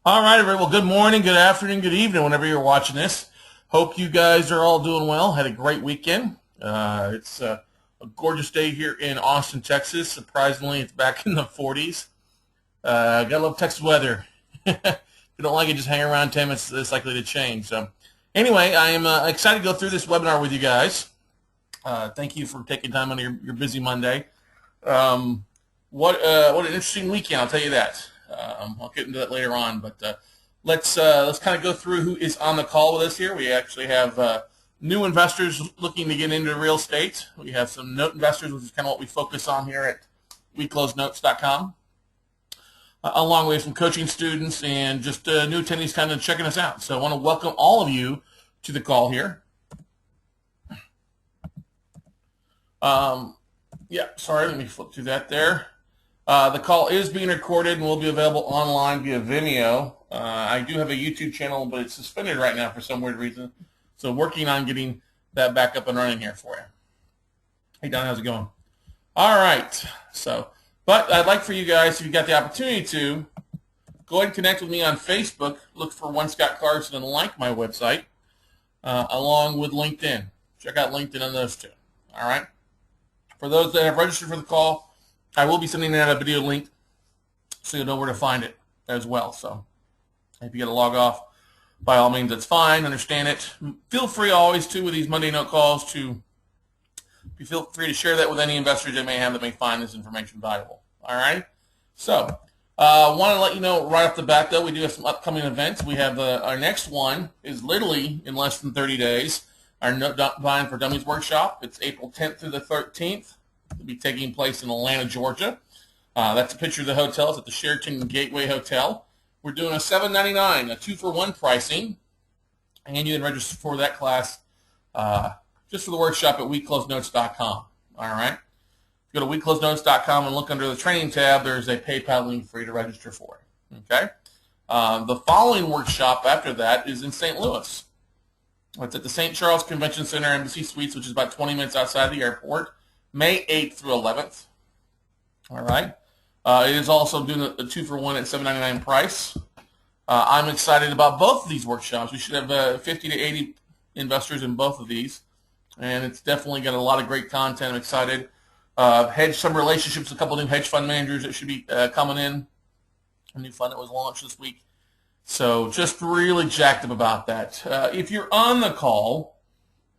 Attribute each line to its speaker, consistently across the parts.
Speaker 1: All right, everybody. Well, good morning, good afternoon, good evening, whenever you're watching this. Hope you guys are all doing well. Had a great weekend. It's a gorgeous day here in Austin, Texas. Surprisingly, it's back in the 40s. Gotta love Texas weather. If you don't like it, just hang around 10 minutes. It's likely to change. So, anyway, I am excited to go through this webinar with you guys. Thank you for taking time on your busy Monday. What an interesting weekend, I'll tell you that. I'll get into that later on, but let's kind of go through who is on the call with us here. We actually have new investors looking to get into real estate. We have some note investors, which is kind of what we focus on here at WeCloseNotes.com, along with some coaching students and just new attendees kind of checking us out. So I want to welcome all of you to the call here. Yeah, sorry, let me flip through that there. The call is being recorded and will be available online via Vimeo. I do have a YouTube channel, but it's suspended right now for some weird reason. So working on getting that back up and running here for you. Hey, Don, how's it going? All right. But I'd like for you guys, if you got the opportunity to, go ahead and connect with me on Facebook. Look for One Scott Clarkson and like my website, along with LinkedIn. Check out LinkedIn on those two. All right. For those that have registered for the call, I will be sending out a video link so you'll know where to find it as well. So if you got to log off, by all means, that's fine. Understand it. Feel free always to, with these Monday note calls, feel free to share that with any investors that may have that may find this information valuable. All right. So I want to let you know right off the bat, though, we do have some upcoming events. We have our next one is literally in less than 30 days. Our Buying for Dummies workshop. It's April 10th through the 13th. It'll be taking place in Atlanta, Georgia. That's a picture of the hotel. It's at the Sheraton Gateway Hotel. We're doing a $7.99, a 2-for-1 pricing, and you can register for that class just for the workshop at WeCloseNotes.com. All right. Go to WeCloseNotes.com and look under the training tab. There's a PayPal link for you to register for it. Okay. The following workshop after that is in St. Louis. It's at the St. Charles Convention Center Embassy Suites, which is about 20 minutes outside the airport, May 8th through 11th. All right. It is also doing a 2-for-1 at $7.99 price. I'm excited about both of these workshops. We should have 50 to 80 investors in both of these, and it's definitely got a lot of great content. I'm excited. Some relationships, a couple of new hedge fund managers that should be coming in. A new fund that was launched this week. So just really jacked up about that. If you're on the call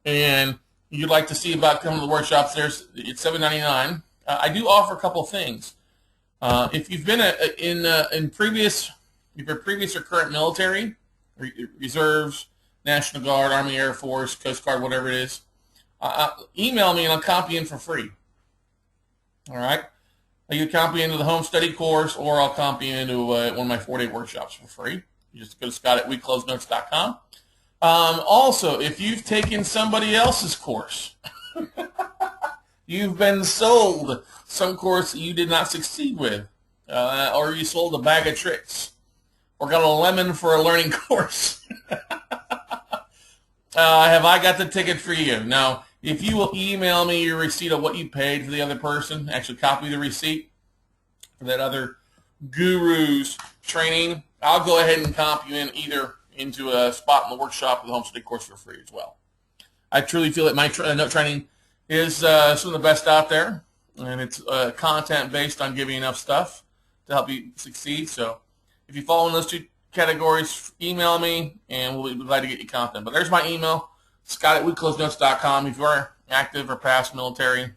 Speaker 1: and you'd like to see about coming to the workshops, it's $7.99. I do offer a couple of things. If you've been in previous or current military, reserves, National Guard, Army, Air Force, Coast Guard, whatever it is, email me and I'll copy in for free. All right. You can copy into the home study course, or I'll copy into one of my 4-day workshops for free. You just go to Scott at WeCloseNotes.com. Also, if you've taken somebody else's course, you've been sold some course that you did not succeed with, or you sold a bag of tricks, or got a lemon for a learning course, have I got the ticket for you? Now, if you will email me your receipt of what you paid for the other person, actually copy the receipt for that other guru's training, I'll go ahead and comp you in either into a spot in the workshop or the home study course for free as well. I truly feel that my note training is some of the best out there, and it's content based on giving enough stuff to help you succeed. So if you fall in those two categories, email me, and we'll be glad to get you content. But there's my email, Scott at WeCloseNotes.com. If you are active or past military,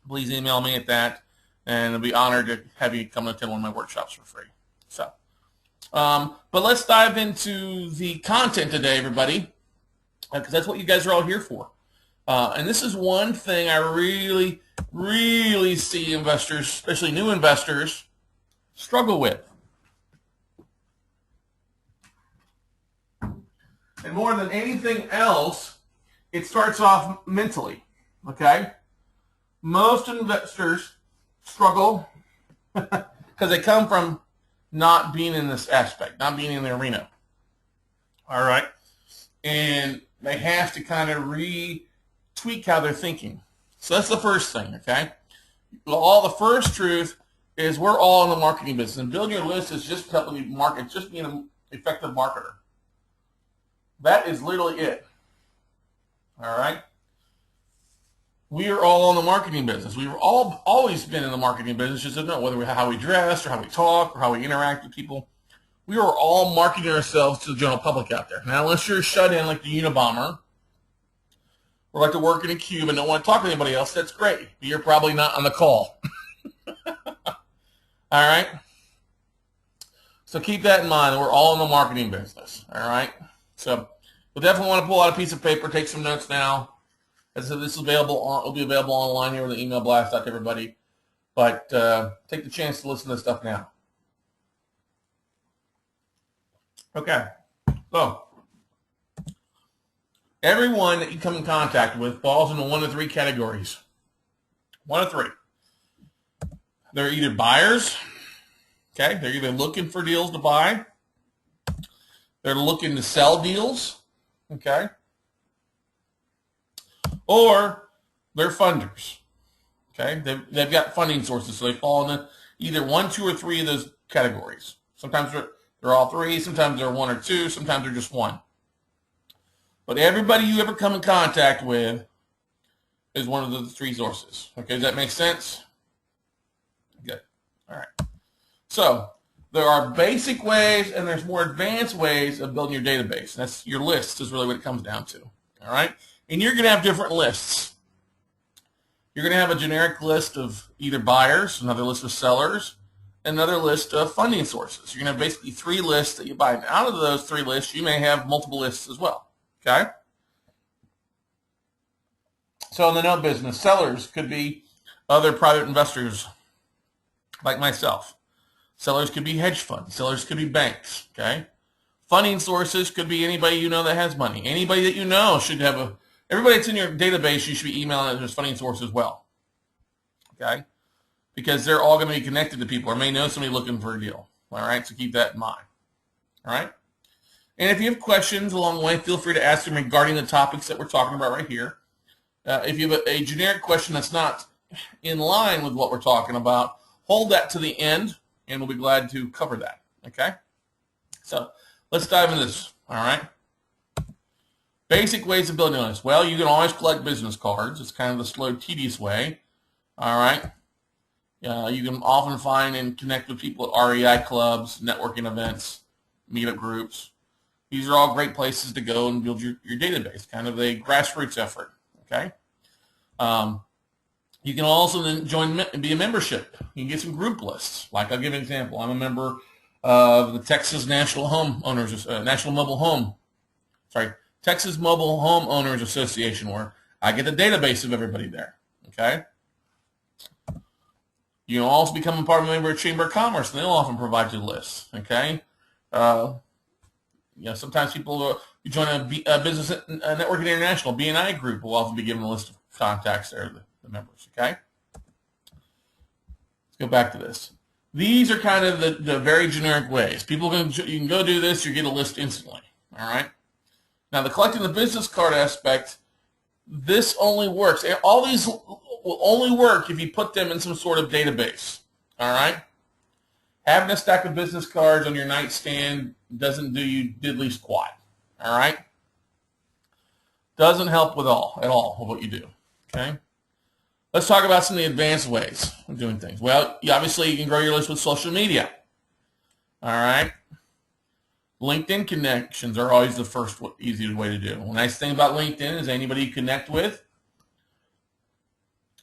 Speaker 1: please email me at that, and I'll be honored to have you come attend one of my workshops for free. So, but let's dive into the content today, everybody, because that's what you guys are all here for. And this is one thing I really, really see investors, especially new investors, struggle with. And more than anything else, it starts off mentally, okay? Most investors struggle because they come from not being in this aspect, not being in the arena, all right? And they have to kind of tweak how they're thinking. So that's the first thing, okay? Well, the first truth is we're all in the marketing business, and building your list is just helping you market, just being an effective marketer. That is literally it. All right. We are all in the marketing business. We've all always been in the marketing business, just don't know whether how we dress or how we talk or how we interact with people. We are all marketing ourselves to the general public out there. Now, unless you're shut in like the Unabomber, or like to work in a cube and don't want to talk to anybody else, that's great. But you're probably not on the call. All right? So keep that in mind. We're all in the marketing business. All right? So you'll definitely want to pull out a piece of paper, take some notes now. As I said, this is available will be available online here with an email blast out to everybody. But take the chance to listen to this stuff now. Okay. So everyone that you come in contact with falls into one of three categories. One of three. They're either buyers, okay? They're either looking for deals to buy. They're looking to sell deals, okay? Or they're funders, okay? They've got funding sources, so they fall into either one, two, or three of those categories. Sometimes they're all three. Sometimes they're one or two. Sometimes they're just one. But everybody you ever come in contact with is one of the three sources. Okay, does that make sense? Good. All right. So there are basic ways and there's more advanced ways of building your database. That's your list is really what it comes down to. All right. And you're going to have different lists. You're going to have a generic list of either buyers, another list of sellers, another list of funding sources. You're going to have basically three lists that you buy. And out of those three lists, you may have multiple lists as well. Okay? So in the note business, sellers could be other private investors like myself. Sellers could be hedge funds. Sellers could be banks. Okay? Funding sources could be anybody you know that has money. Anybody that you know should have everybody that's in your database, you should be emailing as funding source as well. Okay? Because they're all going to be connected to people or may know somebody looking for a deal. All right? So keep that in mind. All right? And if you have questions along the way, feel free to ask them regarding the topics that we're talking about right here. If you have a generic question that's not in line with what we're talking about, hold that to the end, and we'll be glad to cover that. Okay? So let's dive into this. All right? Basic ways of building a list. Well, you can always collect business cards. It's kind of the slow, tedious way. All right? You can often find and connect with people at REI clubs, networking events, meetup groups. These are all great places to go and build your database, kind of a grassroots effort, okay? You can also then join and be a membership. You can get some group lists. Like I'll give an example. I'm a member of the Texas Texas Mobile Home Owners Association, where I get the database of everybody there, okay? You can also become a part of a member of Chamber of Commerce, and they'll often provide you lists, okay? Sometimes people you join a Business Networking International, BNI group, will often be given a list of contacts there, the members, okay? Let's go back to this. These are kind of the very generic ways. You can go do this, you get a list instantly, all right? Now, the collecting the business card aspect, this only works. All these will only work if you put them in some sort of database, all right? Having a stack of business cards on your nightstand doesn't do you diddly squat, all right? Doesn't help at all with what you do, okay? Let's talk about some of the advanced ways of doing things. Well, obviously, you can grow your list with social media, all right? LinkedIn connections are always the first easiest way to do. The nice thing about LinkedIn is anybody you connect with,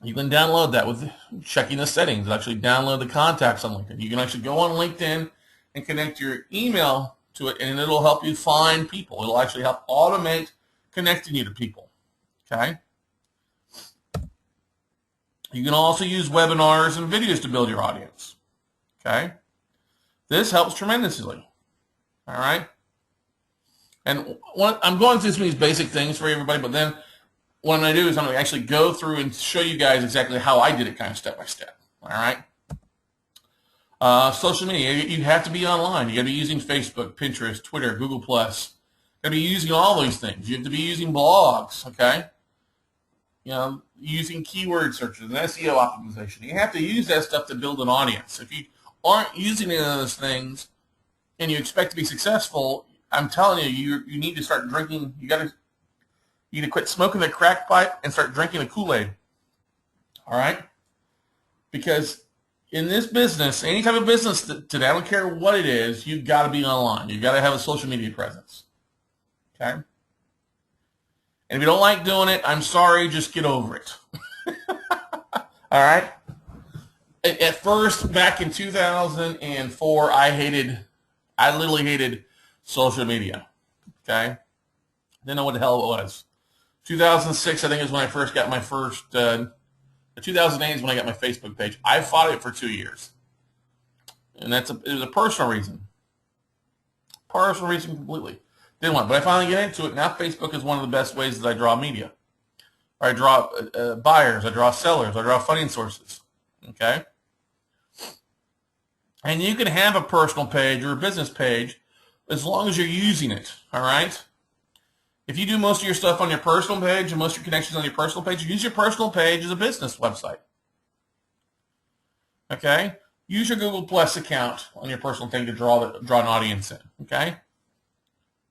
Speaker 1: you can download that with checking the settings. Actually download the contacts on LinkedIn. You can actually go on LinkedIn and connect your email to it, and it'll help you find people. It'll actually help automate connecting you to people, okay? You can also use webinars and videos to build your audience, okay? This helps tremendously, all right? And I'm going through some of these basic things for everybody, but then what I'm going to do is I'm going to actually go through and show you guys exactly how I did it kind of step by step, all right? Social media, you have to be online. You got to be using Facebook, Pinterest, Twitter, Google+. You got to be using all these things. You have to be using blogs, okay? using keyword searches and SEO optimization. You have to use that stuff to build an audience. If you aren't using any of those things and you expect to be successful, I'm telling you, you need to start drinking. You need to quit smoking the crack pipe and start drinking the Kool-Aid. All right? Because in this business, any type of business today, I don't care what it is, you've got to be online. You've got to have a social media presence. Okay? And if you don't like doing it, I'm sorry, just get over it. All right? At first, back in 2004, I literally hated social media. Okay? Didn't know what the hell it was. 2006, I think, is when I first got my first, 2008 is when I got my Facebook page. I fought it for 2 years. And it was a personal reason. Personal reason completely. Didn't want it. But I finally get into it. Now Facebook is one of the best ways that I draw media. I draw buyers. I draw sellers. I draw funding sources. Okay? And you can have a personal page or a business page as long as you're using it. All right? If you do most of your stuff on your personal page and most of your connections on your personal page, use your personal page as a business website. Okay? Use your Google Plus account on your personal thing to draw an audience in. Okay?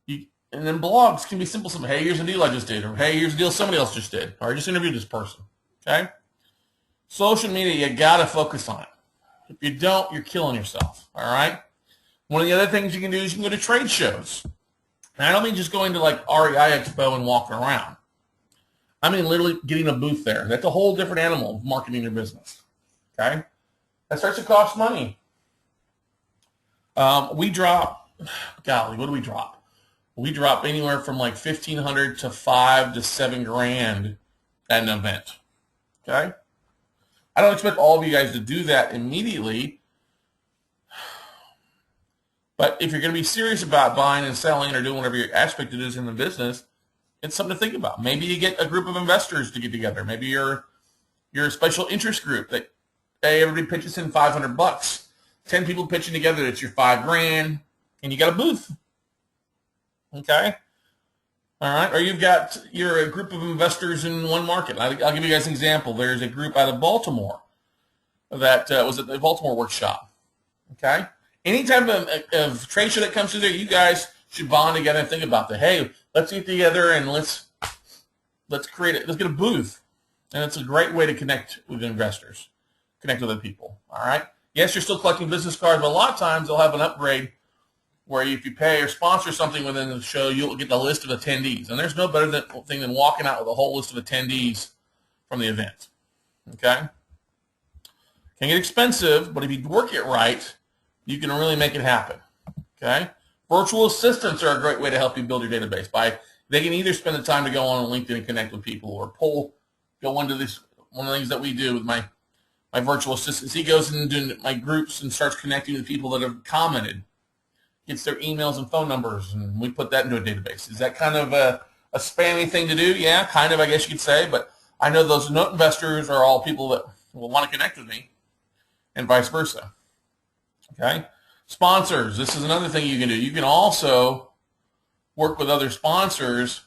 Speaker 1: And then blogs can be simple. Hey, here's a deal I just did. Or hey, here's a deal somebody else just did. Or I just interviewed this person. Okay? Social media, you got to focus on it. If you don't, you're killing yourself. All right? One of the other things you can do is you can go to trade shows. And I don't mean just going to like REI Expo and walking around. I mean literally getting a booth there. That's a whole different animal of marketing your business. Okay? That starts to cost money. We drop, golly, what do we drop? We drop anywhere from like $1,500 to $5,000 to $7,000 at an event. Okay? I don't expect all of you guys to do that immediately. But if you're going to be serious about buying and selling or doing whatever your aspect it is in the business, it's something to think about. Maybe you get a group of investors to get together. Maybe you're a special interest group that, hey, everybody pitches in $500. 10 people pitching together, it's your $5,000, and you got a booth. Okay? All right? Or you're a group of investors in one market. I'll give you guys an example. There's a group out of Baltimore that was at the Baltimore Workshop. Okay? Any type of trade show that comes through there, you guys should bond together and think about that. Hey, let's get together and let's create it. Let's get a booth. And it's a great way to connect with investors, connect with other people. All right? Yes, you're still collecting business cards, but a lot of times they'll have an upgrade where if you pay or sponsor something within the show, you'll get the list of attendees. And there's no better thing than walking out with a whole list of attendees from the event. Okay? Can get expensive, but if you work it right, you can really make it happen. Okay? Virtual assistants are a great way to help you build your database. They can either spend the time to go on LinkedIn and connect with people or go into this. One of the things that we do with my virtual assistants, he goes into my groups and starts connecting with people that have commented, gets their emails and phone numbers, and we put that into a database. Is that kind of a spammy thing to do? Yeah, kind of, I guess you could say, but I know those note investors are all people that will want to connect with me and vice versa. Okay? Sponsors. This is another thing you can do. You can also work with other sponsors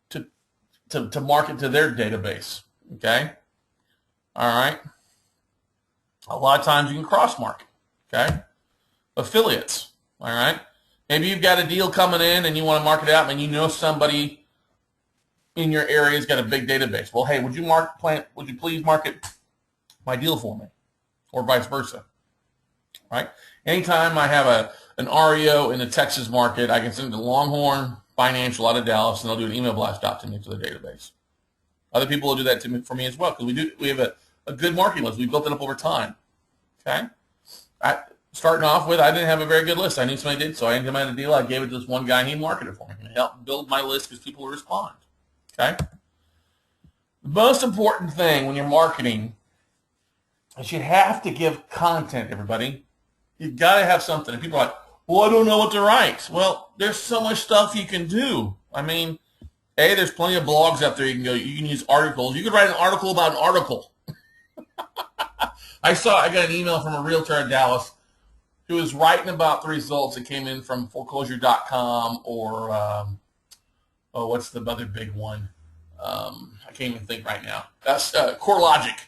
Speaker 1: to market to their database. Okay? All right? A lot of times you can cross-market. Okay? Affiliates. All right? Maybe you've got a deal coming in and you want to market it out and you know somebody in your area has got a big database. Well, hey, would you please market my deal for me? Or vice versa. Right? Anytime I have an REO in the Texas market, I can send it to Longhorn Financial out of Dallas, and they'll do an email blast out to me to the database. Other people will do that for me as well because we have a good marketing list. We built it up over time. Okay? Starting off with, I didn't have a very good list. I knew somebody did, so I implemented a deal. I gave it to this one guy, and he marketed it for me. And it helped build my list because people will respond. Okay? The most important thing when you're marketing is you have to give content, everybody. You've got to have something. And people are like, well, I don't know what to write. Well, there's so much stuff you can do. I mean, there's plenty of blogs out there you can go. You can use articles. You could write an article about an article. I got an email from a realtor in Dallas who was writing about the results that came in from foreclosure.com or, what's the other big one? I can't even think right now. That's CoreLogic.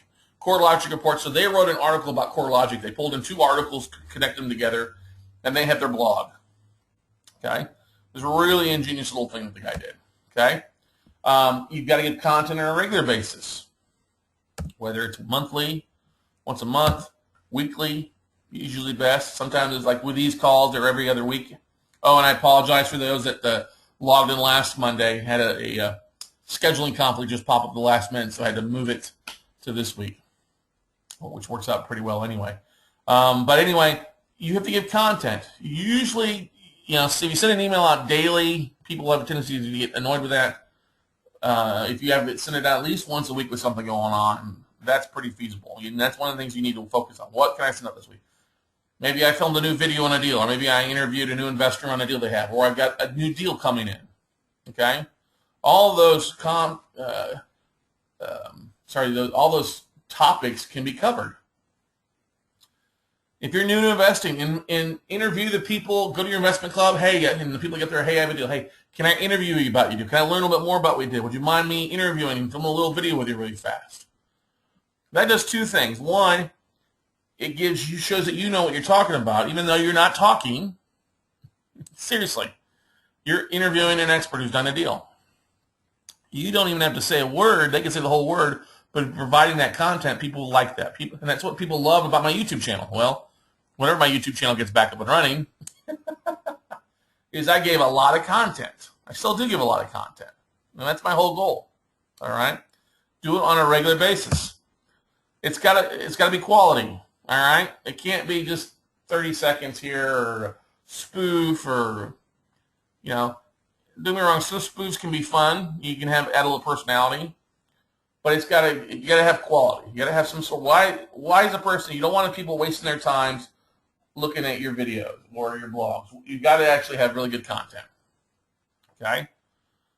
Speaker 1: CoreLogic report. So they wrote an article about CoreLogic. They pulled in 2 articles, connect them together, and they have their blog. Okay? It was a really ingenious little thing that the guy did. Okay? You've got to get content on a regular basis, whether it's monthly, once a month, weekly, usually best. Sometimes it's like with these calls, they're every other week. Oh, and I apologize for those that logged in last Monday. Had a scheduling conflict just pop up at the last minute, so I had to move it to this week, which works out pretty well anyway. But anyway, you have to give content. Usually, so if you send an email out daily, people have a tendency to get annoyed with that. If you have it, send it out at least once a week with something going on, that's pretty feasible. And that's one of the things you need to focus on. What can I send out this week? Maybe I filmed a new video on a deal, or maybe I interviewed a new investor on a deal they have, or I've got a new deal coming in. Okay? All those all those topics can be covered. If you're new to investing, and interview the people, go to your investment club. Hey, and the people get there. Hey, I have a deal. Hey, can I interview you about your deal? Can I learn a little bit more about what you did? Would you mind me interviewing and film a little video with you really fast? That does 2 things. One, it shows that you know what you're talking about, even though you're not talking. Seriously, you're interviewing an expert who's done a deal. You don't even have to say a word. They can say the whole word, but providing that content, people like that. And that's what people love about my YouTube channel. Well, whenever my YouTube channel gets back up and running, is I gave a lot of content. I still do give a lot of content. And that's my whole goal. All right? Do it on a regular basis. It's gotta be quality. All right? It can't be just 30 seconds here or spoof or, don't get me wrong, some spoofs can be fun. You can add a little personality. But you gotta have quality. You gotta have some sort. Why is a person? You don't want people wasting their time looking at your videos or your blogs. You got to actually have really good content. Okay,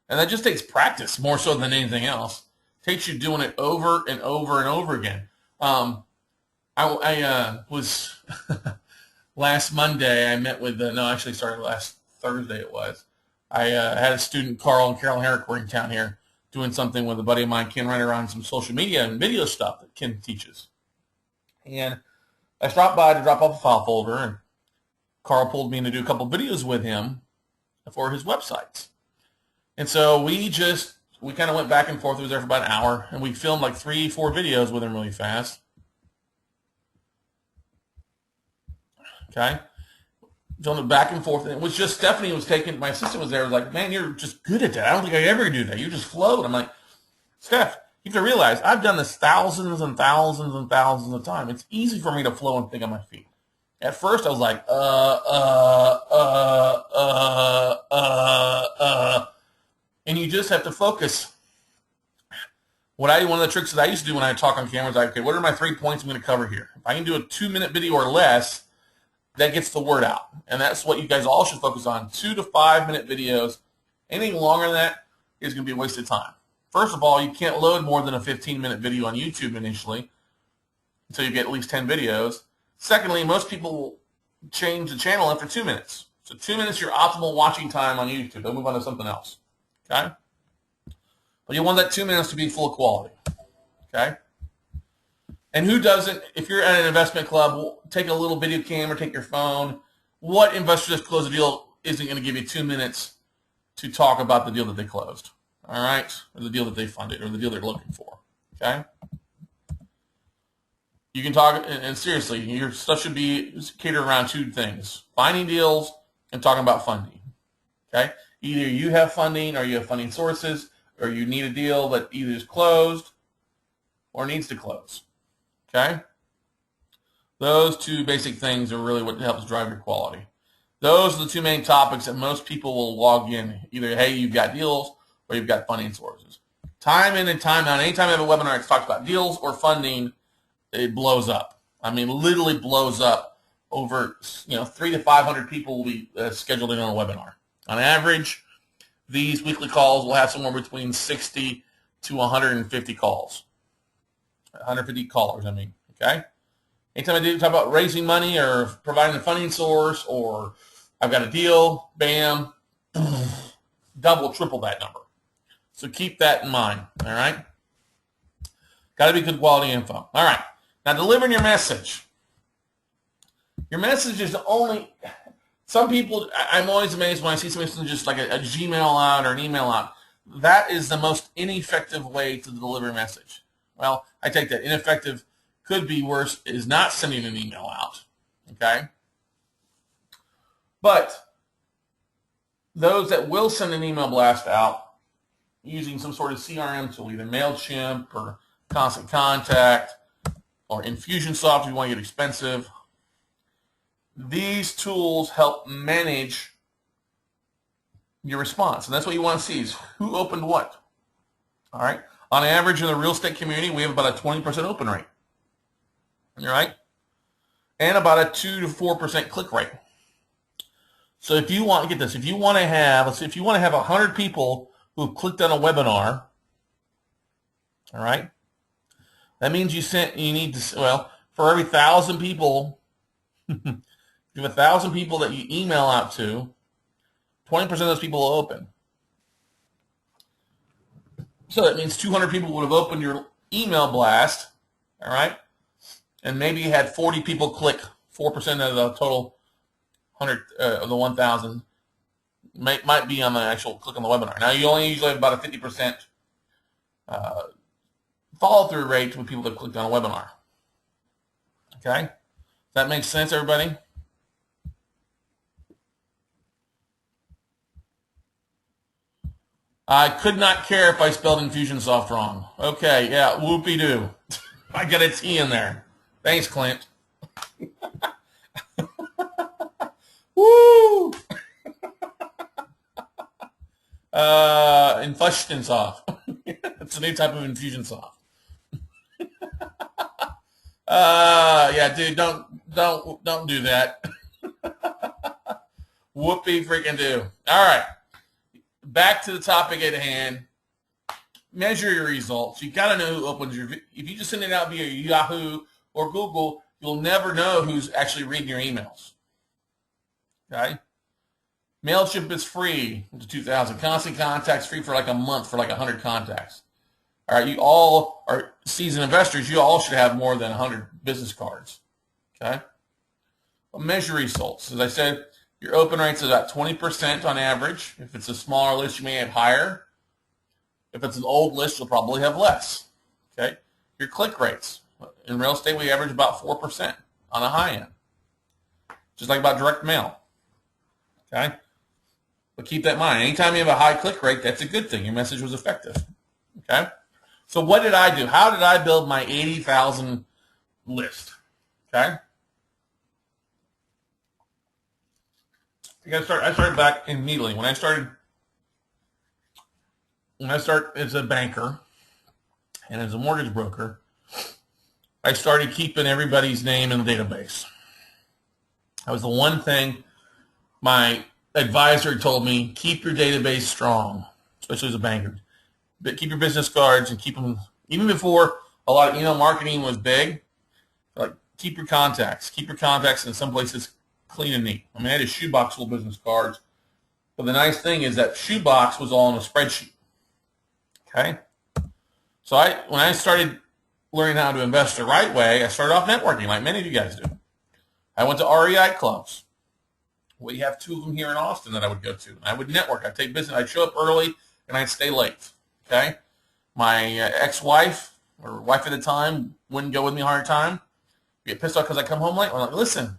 Speaker 1: and that just takes practice more so than anything else. It takes you doing it over and over and over again. I was last Monday. I met with last Thursday it was. I had a student, Carl and Carol Herrick, were in town here, doing something with a buddy of mine, Ken, running around some social media and video stuff that Ken teaches. And I stopped by to drop off a file folder, and Carl pulled me in to do a couple videos with him for his websites. And so we kind of went back and forth. We was there for about an hour, and we filmed like 3-4 videos with him really fast. Okay? Filmed it back and forth. And it was just Stephanie was taking, my assistant was there, was like, man, you're just good at that. I don't think I ever do that. You just flowed. I'm like, Steph, you have to realize I've done this thousands and thousands and thousands of times. It's easy for me to flow and think on my feet. At first I was like, and you just have to focus. One of the tricks that I used to do when I talk on camera is like, okay, what are my 3 points I'm going to cover here? If I can do a 2-minute video or less, that gets the word out. And that's what you guys all should focus on, 2 to 5 minute videos. Anything longer than that is going to be a waste of time. First of all, you can't load more than a 15-minute video on YouTube initially until you get at least 10 videos. Secondly, most people change the channel after 2 minutes. So 2 minutes is your optimal watching time on YouTube. They'll move on to something else. Okay? But you want that 2 minutes to be full of quality. Okay? And who doesn't, if you're at an investment club, take a little video camera, take your phone. What investor just closed a deal isn't going to give you 2 minutes to talk about the deal that they closed? All right? Or the deal that they funded, or the deal they're looking for. Okay? You can talk, and seriously, your stuff should be catered around 2 things: finding deals and talking about funding. Okay? Either you have funding, or you have funding sources, or you need a deal that either is closed or needs to close. Okay? Those 2 basic things are really what helps drive your quality. Those are the 2 main topics that most people will log in. Either, hey, you've got deals, or you've got funding sources. Time in and time out, anytime I have a webinar that talks about deals or funding, it blows up. I mean, literally blows up. Over 300 to 500 people will be scheduled in on a webinar. On average, these weekly calls will have somewhere between 60 to 150 calls. 150 callers, I mean, okay? Anytime I do talk about raising money or providing a funding source, or I've got a deal, bam, double, triple that number. So keep that in mind, all right? Got to be good quality info. All right. Now, delivering your message. Your message is only, some people, I'm always amazed when I see somebody send just like a Gmail out or an email out. That is the most ineffective way to deliver a message. Well, I take that. Ineffective could be worse is not sending an email out, okay? But those that will send an email blast out using some sort of CRM tool, either MailChimp or Constant Contact or Infusionsoft if you want to get expensive, these tools help manage your response. And that's what you want to see is who opened what. All right? On average in the real estate community, we have about a 20% open rate. All right? And about a 2 to 4% click rate. So if you want, get this, if you want to have, let's see, if you want to have 100 people who have clicked on a webinar, all right, that means you need to, well, for every 1,000 people, if you have 1,000 people that you email out to, 20% of those people will open. So that means 200 people would have opened your email blast, all right, and maybe you had 40 people click, 4% of the total 100 of the 1,000 might be on the actual click on the webinar. Now you only usually have about a 50% follow-through rate with people that clicked on a webinar. Okay, does that make sense, everybody? I could not care if I spelled Infusionsoft wrong. Okay, yeah, whoopie-doo. I got a T in there. Thanks, Clint. Woo! Infusionsoft. It's a new type of Infusionsoft. Yeah, dude, don't do that. Whoopie freaking do. All right. Back to the topic at hand. Measure your results. You got to know who opens your. If you just send it out via Yahoo or Google, you'll never know who's actually reading your emails. Okay. MailChimp is free to 2,000. Constant Contact's free for like a month for like 100 contacts. All right. You all are seasoned investors. You all should have more than 100 business cards. Okay. Well, measure results. As I said, your open rate's about 20% on average. If it's a smaller list, you may have higher. If it's an old list, you'll probably have less. Okay. Your click rates. In real estate, we average about 4% on a high end. Just like about direct mail. Okay. But keep that in mind. Anytime you have a high click rate, that's a good thing. Your message was effective. Okay. So what did I do? How did I build my 80,000 list? Okay. I started back immediately. When I started as a banker and as a mortgage broker, I started keeping everybody's name in the database. That was the one thing my advisor told me, keep your database strong, especially as a banker. But keep your business cards and keep them, even before a lot of email marketing was big, like keep your contacts in some places clean and neat. I mean, I had a shoebox full of business cards, but the nice thing is that shoebox was all in a spreadsheet. Okay? So when I started learning how to invest the right way, I started off networking like many of you guys do. I went to REI clubs. We have 2 of them here in Austin that I would go to. I would network. I'd take business. I'd show up early and I'd stay late. Okay? My ex-wife or wife at the time wouldn't go with me a hard time. Get pissed off because I come home late. I'm like, listen,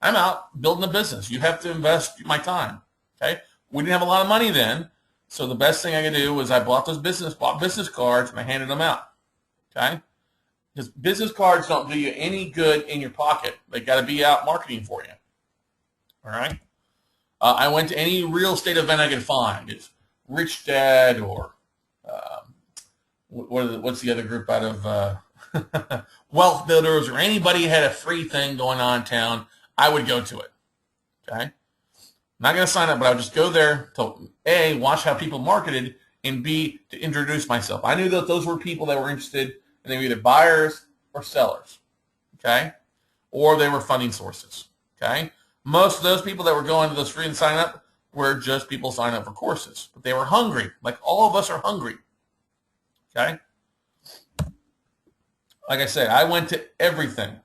Speaker 1: I'm out building a business. You have to invest my time. Okay? We didn't have a lot of money then, so the best thing I could do was I bought business cards and I handed them out. Okay? Because business cards don't do you any good in your pocket. They got to be out marketing for you. All right? I went to any real estate event I could find. It's Rich Dad or what's the other group out of Wealth Builders, or anybody had a free thing going on in town, I would go to it. Okay? I'm not going to sign up, but I would just go there to A, watch how people marketed, and B, to introduce myself. I knew that those were people that were interested, and they were either buyers or sellers. Okay? Or they were funding sources. Okay? Most of those people that were going to those free and sign up, where just people sign up for courses. But they were hungry, like all of us are hungry. Okay? Like I said, I went to everything.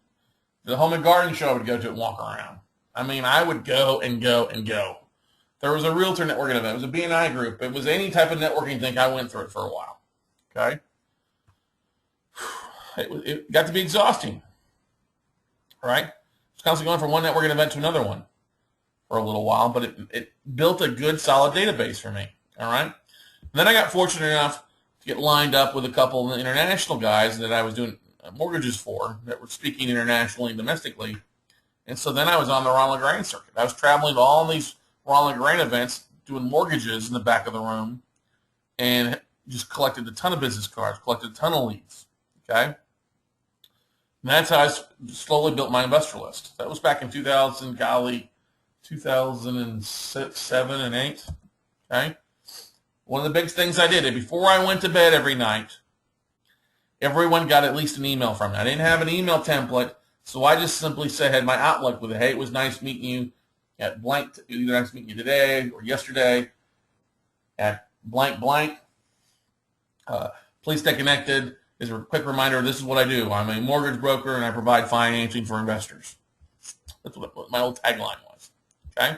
Speaker 1: The home and garden show I would go to and walk around. I mean, I would go and go and go. There was a realtor networking event. It was a BNI group. It was any type of networking thing. I went through it for a while. Okay? It got to be exhausting. Right? It's constantly going from one networking event to another one for a little while, but it built a good, solid database for me. All right? And then I got fortunate enough to get lined up with a couple of international guys that I was doing mortgages for that were speaking internationally and domestically. And so then I was on the Ronald Reagan circuit. I was traveling to all these Ronald Reagan events, doing mortgages in the back of the room, and just collected a ton of business cards, collected a ton of leads. Okay? And that's how I slowly built my investor list. That was back in 2007 and 8. Okay? One of the big things I did, before I went to bed every night, everyone got at least an email from me. I didn't have an email template, so I just simply said, had my Outlook with it, hey, it was nice meeting you at blank, either nice meeting you today or yesterday at blank blank. Please stay connected. As a quick reminder, this is what I do. I'm a mortgage broker, and I provide financing for investors. That's what my old tagline was. Okay?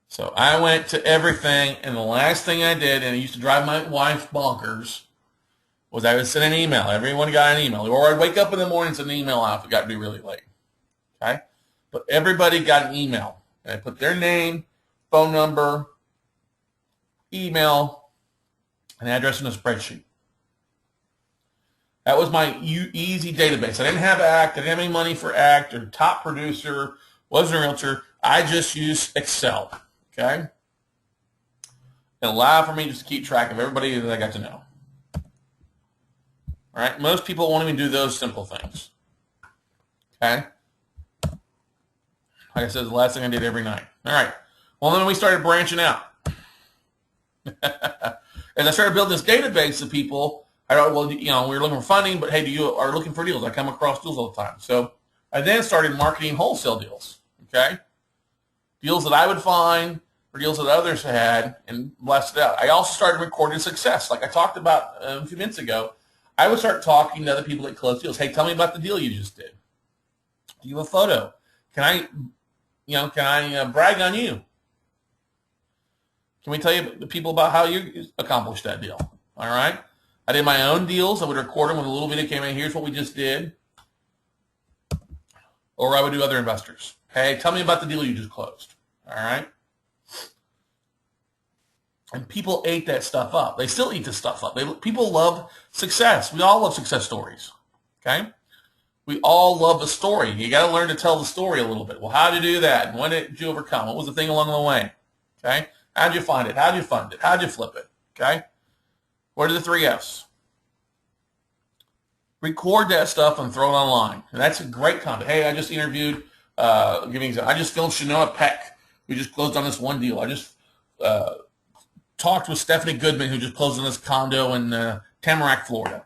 Speaker 1: So I went to everything, and the last thing I did, and it used to drive my wife bonkers, was I would send an email. Everyone got an email. Or I'd wake up in the morning and send an email out if it got to be really late. Okay? But everybody got an email. And I put their name, phone number, email, and address in a spreadsheet. That was my easy database. I didn't have ACT. I didn't have any money for ACT or top producer, wasn't a realtor. I just used Excel. Okay? It allowed for me just to keep track of everybody that I got to know. All right? Most people won't even do those simple things. Okay? Like I said, the last thing I did every night. All right. Well, then we started branching out. As I started building this database of people, I thought, well, we were looking for funding, but hey, you are looking for deals. I come across deals all the time. So I then started marketing wholesale deals. Okay? Deals that I would find or deals that others had and blessed it out. I also started recording success. Like I talked about a few minutes ago, I would start talking to other people that close deals. Hey, tell me about the deal you just did. Do you have a photo? Can I brag on you? Can we tell you the people about how you accomplished that deal? All right. I did my own deals. I would record them with a little video came in. Here's what we just did. Or I would do other investors. Hey, tell me about the deal you just closed. All right. And people ate that stuff up. They still eat this stuff up. People love success. We all love success stories. Okay. We all love a story. You got to learn to tell the story a little bit. Well, how did you do that? And when did you overcome? What was the thing along the way? Okay. How did you find it? How did you fund it? How did you flip it? Okay. What are the 3 F's? Record that stuff and throw it online. And that's a great content. Hey, I just interviewed, I just filmed Shanoa Peck. We just closed on this one deal. I just talked with Stephanie Goodman, who just closed on this condo in Tamarack, Florida.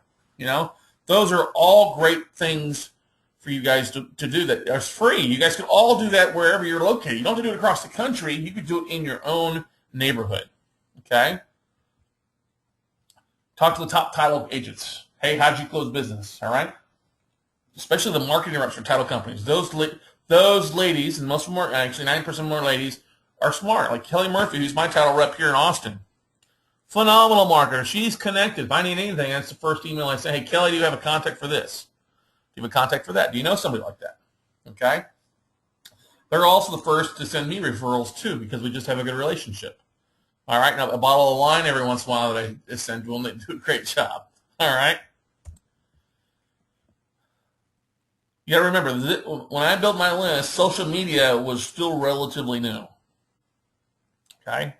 Speaker 1: Those are all great things for you guys to do that are free. You guys can all do that wherever you're located. You don't have to do it across the country. You could do it in your own neighborhood. Okay? Talk to the top title agents. Hey, how'd you close business? All right? Especially the marketing reps for title companies. Those ladies, and most of them are, actually 90% of them are ladies, are smart. Like Kelly Murphy, who's my title rep here in Austin. Phenomenal marketer. She's connected. If I need anything, that's the first email I say, hey, Kelly, do you have a contact for this? Do you have a contact for that? Do you know somebody like that? Okay? They're also the first to send me referrals, too, because we just have a good relationship. All right? Now, a bottle of wine every once in a while that I send to them, they do a great job. All right? You got to remember, when I built my list, social media was still relatively new. Okay?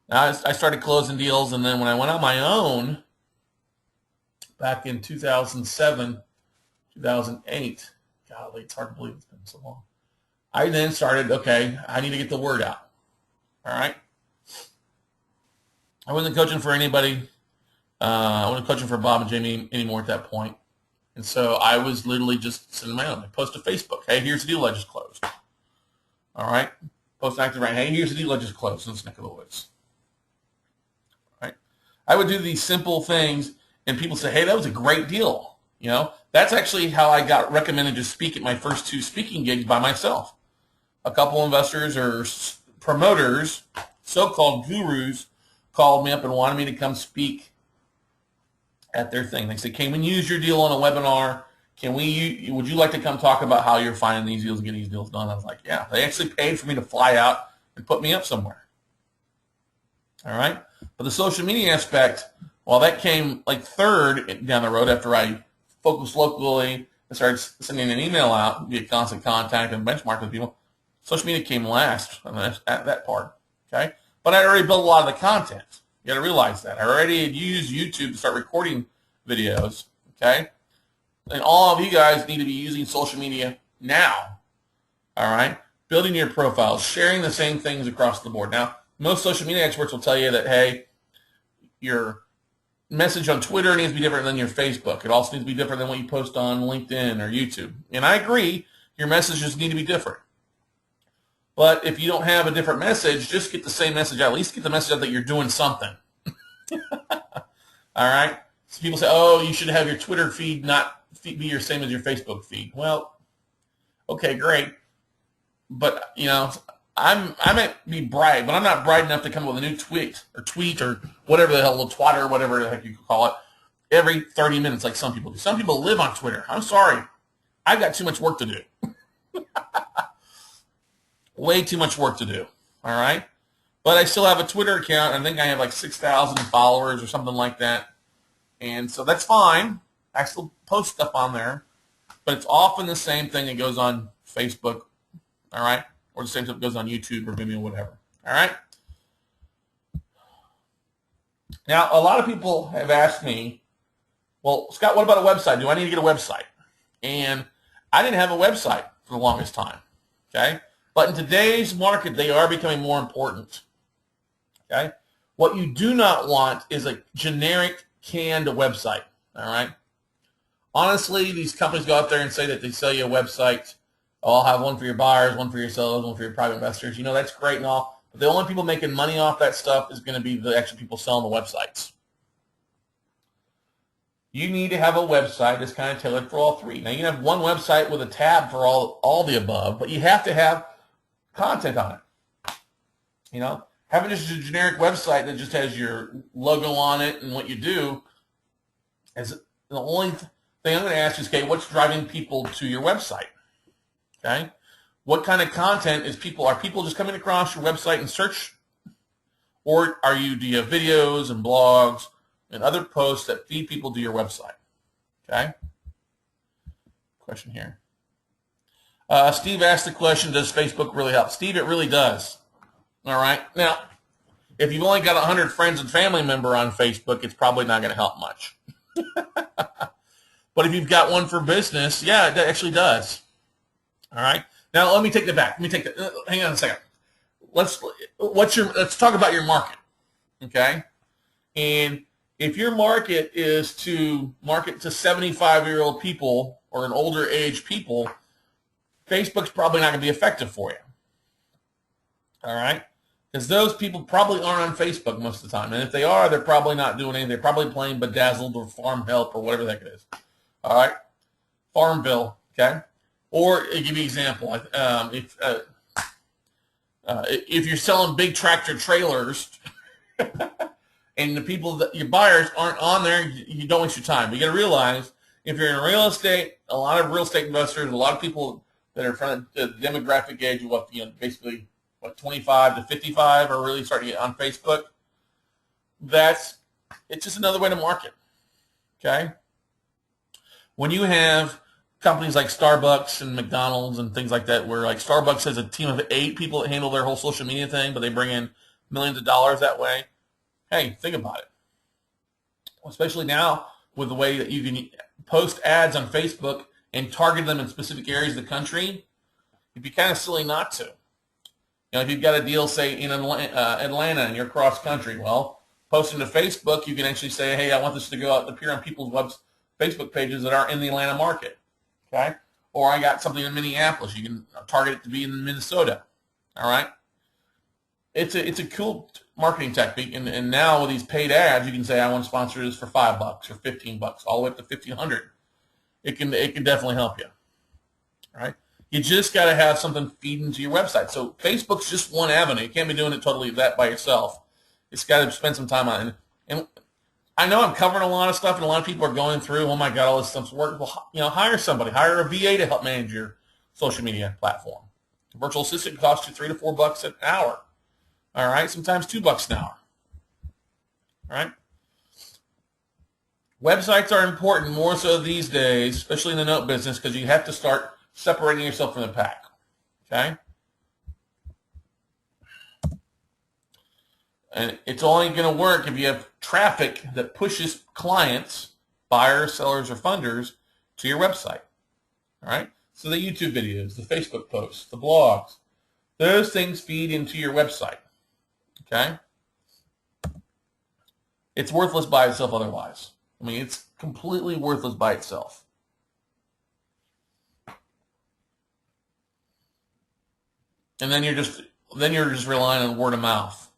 Speaker 1: Now, I started closing deals, and then when I went on my own back in 2007, 2008, golly, it's hard to believe it's been so long. I then started, okay, I need to get the word out. All right? I wasn't coaching for anybody. I wasn't coaching for Bob and Jamie anymore at that point. And so I was literally just sending my own. I post to Facebook. Hey, here's the deal I just closed. All right. Post active right. Hey, here's the deal I just closed in this neck of the woods. All right. I would do these simple things, and people say, hey, that was a great deal. You know, that's actually how I got recommended to speak at my first 2 speaking gigs by myself. A couple investors or promoters, so-called gurus, called me up and wanted me to come speak at their thing. They said, can we use your deal on a webinar? Would you like to come talk about how you're finding these deals and getting these deals done? I was like, yeah. They actually paid for me to fly out and put me up somewhere. All right. But the social media aspect, well, that came like third down the road after I focused locally and started sending an email out via constant contact and benchmark with people. Social media came last at that part. Okay. But I already built a lot of the content. You got to realize that. I already had used YouTube to start recording videos. Okay. And all of you guys need to be using social media now, all right? Building your profiles, sharing the same things across the board. Now, most social media experts will tell you that, hey, your message on Twitter needs to be different than your Facebook. It also needs to be different than what you post on LinkedIn or YouTube. And I agree, your messages need to be different. But if you don't have a different message, just get the same message out. At least get the message out that you're doing something. All right? So people say, oh, you should have your Twitter feed not be your same as your Facebook feed. Well, okay, great. But, you know, I might be bright, but I'm not bright enough to come up with a new tweet or whatever the hell, little twatter or whatever the heck you call it, every 30 minutes like some people do. Some people live on Twitter. I'm sorry. I've got too much work to do. Way too much work to do. All right? But I still have a Twitter account. I think I have like 6,000 followers or something like that. And so that's fine. I still post stuff on there. But it's often the same thing that goes on Facebook, all right? Or the same stuff that goes on YouTube or Vimeo, whatever, all right? Now, a lot of people have asked me, well, Scott, what about a website? Do I need to get a website? And I didn't have a website for the longest time, okay? But in today's market, they are becoming more important, okay? What you do not want is a generic canned website, all right? Honestly, these companies go out there and say that they sell you a website. Oh, I'll have one for your buyers, one for your sellers, one for your private investors. You know, that's great and all. But the only people making money off that stuff is going to be the actual people selling the websites. You need to have a website that's kind of tailored for all three. Now, you can have one website with a tab for all the above, but you have to have content on it. You know, having just a generic website that just has your logo on it and what you do is the only thing I'm going to ask is, okay, what's driving people to your website? Okay, what kind of content are people just coming across your website and search, or do you have videos and blogs and other posts that feed people to your website? Okay. Question here. Steve asked the question, does Facebook really help? Steve, it really does. All right. Now, if you've only got 100 friends and family member on Facebook, it's probably not going to help much. But if you've got one for business, yeah, it actually does. All right. Now let me take that back. Hang on a second. Let's talk about your market. Okay. And if your market is to market to 75-year-old people or an older age people, Facebook's probably not going to be effective for you. All right. Because those people probably aren't on Facebook most of the time. And if they are, they're probably not doing anything. They're probably playing Bedazzled or Farm Help or whatever the heck it is. All right. Farmville. Okay. Or I'll give you an example. If you're selling big tractor trailers and the people your buyers aren't on there, you don't waste your time. But you got to realize if you're in real estate, a lot of real estate investors, a lot of people that are from the demographic age of basically 25 to 55 are really starting to get on Facebook. It's just another way to market. Okay. When you have companies like Starbucks and McDonald's and things like that, where like Starbucks has a team of 8 people that handle their whole social media thing, but they bring in millions of dollars that way. Hey, think about it. Especially now with the way that you can post ads on Facebook and target them in specific areas of the country, it'd be kind of silly not to. If you've got a deal, say, in Atlanta and you're cross country, well, posting to Facebook, you can actually say, hey, I want this to go out, appear on people's Facebook pages that aren't in the Atlanta market. Okay? Or I got something in Minneapolis. You can target it to be in Minnesota. All right? It's a cool marketing technique, and now with these paid ads, you can say I want to sponsor this for $5 or $15, all the way up to $1,500. It can definitely help you. All right? You just got to have something feed into your website. So Facebook's just one avenue. You can't be doing it totally that by yourself. It's got to spend some time on it. And I know I'm covering a lot of stuff, and a lot of people are going through, oh my God, all this stuff's working. Well, hire somebody. Hire a VA to help manage your social media platform. A virtual assistant costs you $3 to $4 an hour. All right, sometimes $2 an hour. All right. Websites are important more so these days, especially in the note business, because you have to start separating yourself from the pack. Okay. And it's only going to work if you have traffic that pushes clients, buyers, sellers, or funders to your website. All right. So the YouTube videos, the Facebook posts, the blogs, those things feed into your website. Okay? It's worthless by itself otherwise. I mean, it's completely worthless by itself. And then you're just relying on word of mouth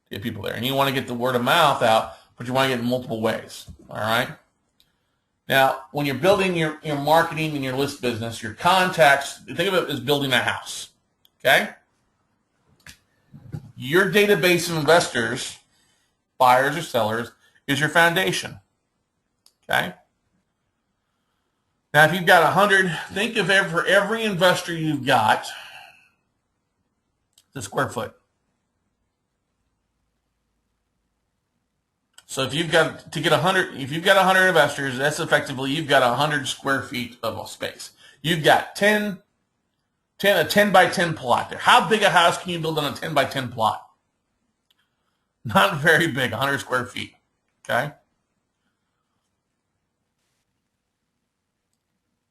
Speaker 1: to get people there. And you want to get the word of mouth out, but you want to get it in multiple ways. All right? Now, when you're building your marketing and your list business, your contacts, think of it as building a house. Okay? Your database of investors, buyers or sellers, is your foundation. Okay? Now, if you've got 100, think of for every investor you've got, the square foot. So if you've got to get 100, if you've got 100 investors, that's effectively you've got 100 square feet of space. You've got a 10 by 10 plot there. How big a house can you build on a 10 by 10 plot? Not very big, 100 square feet. Okay?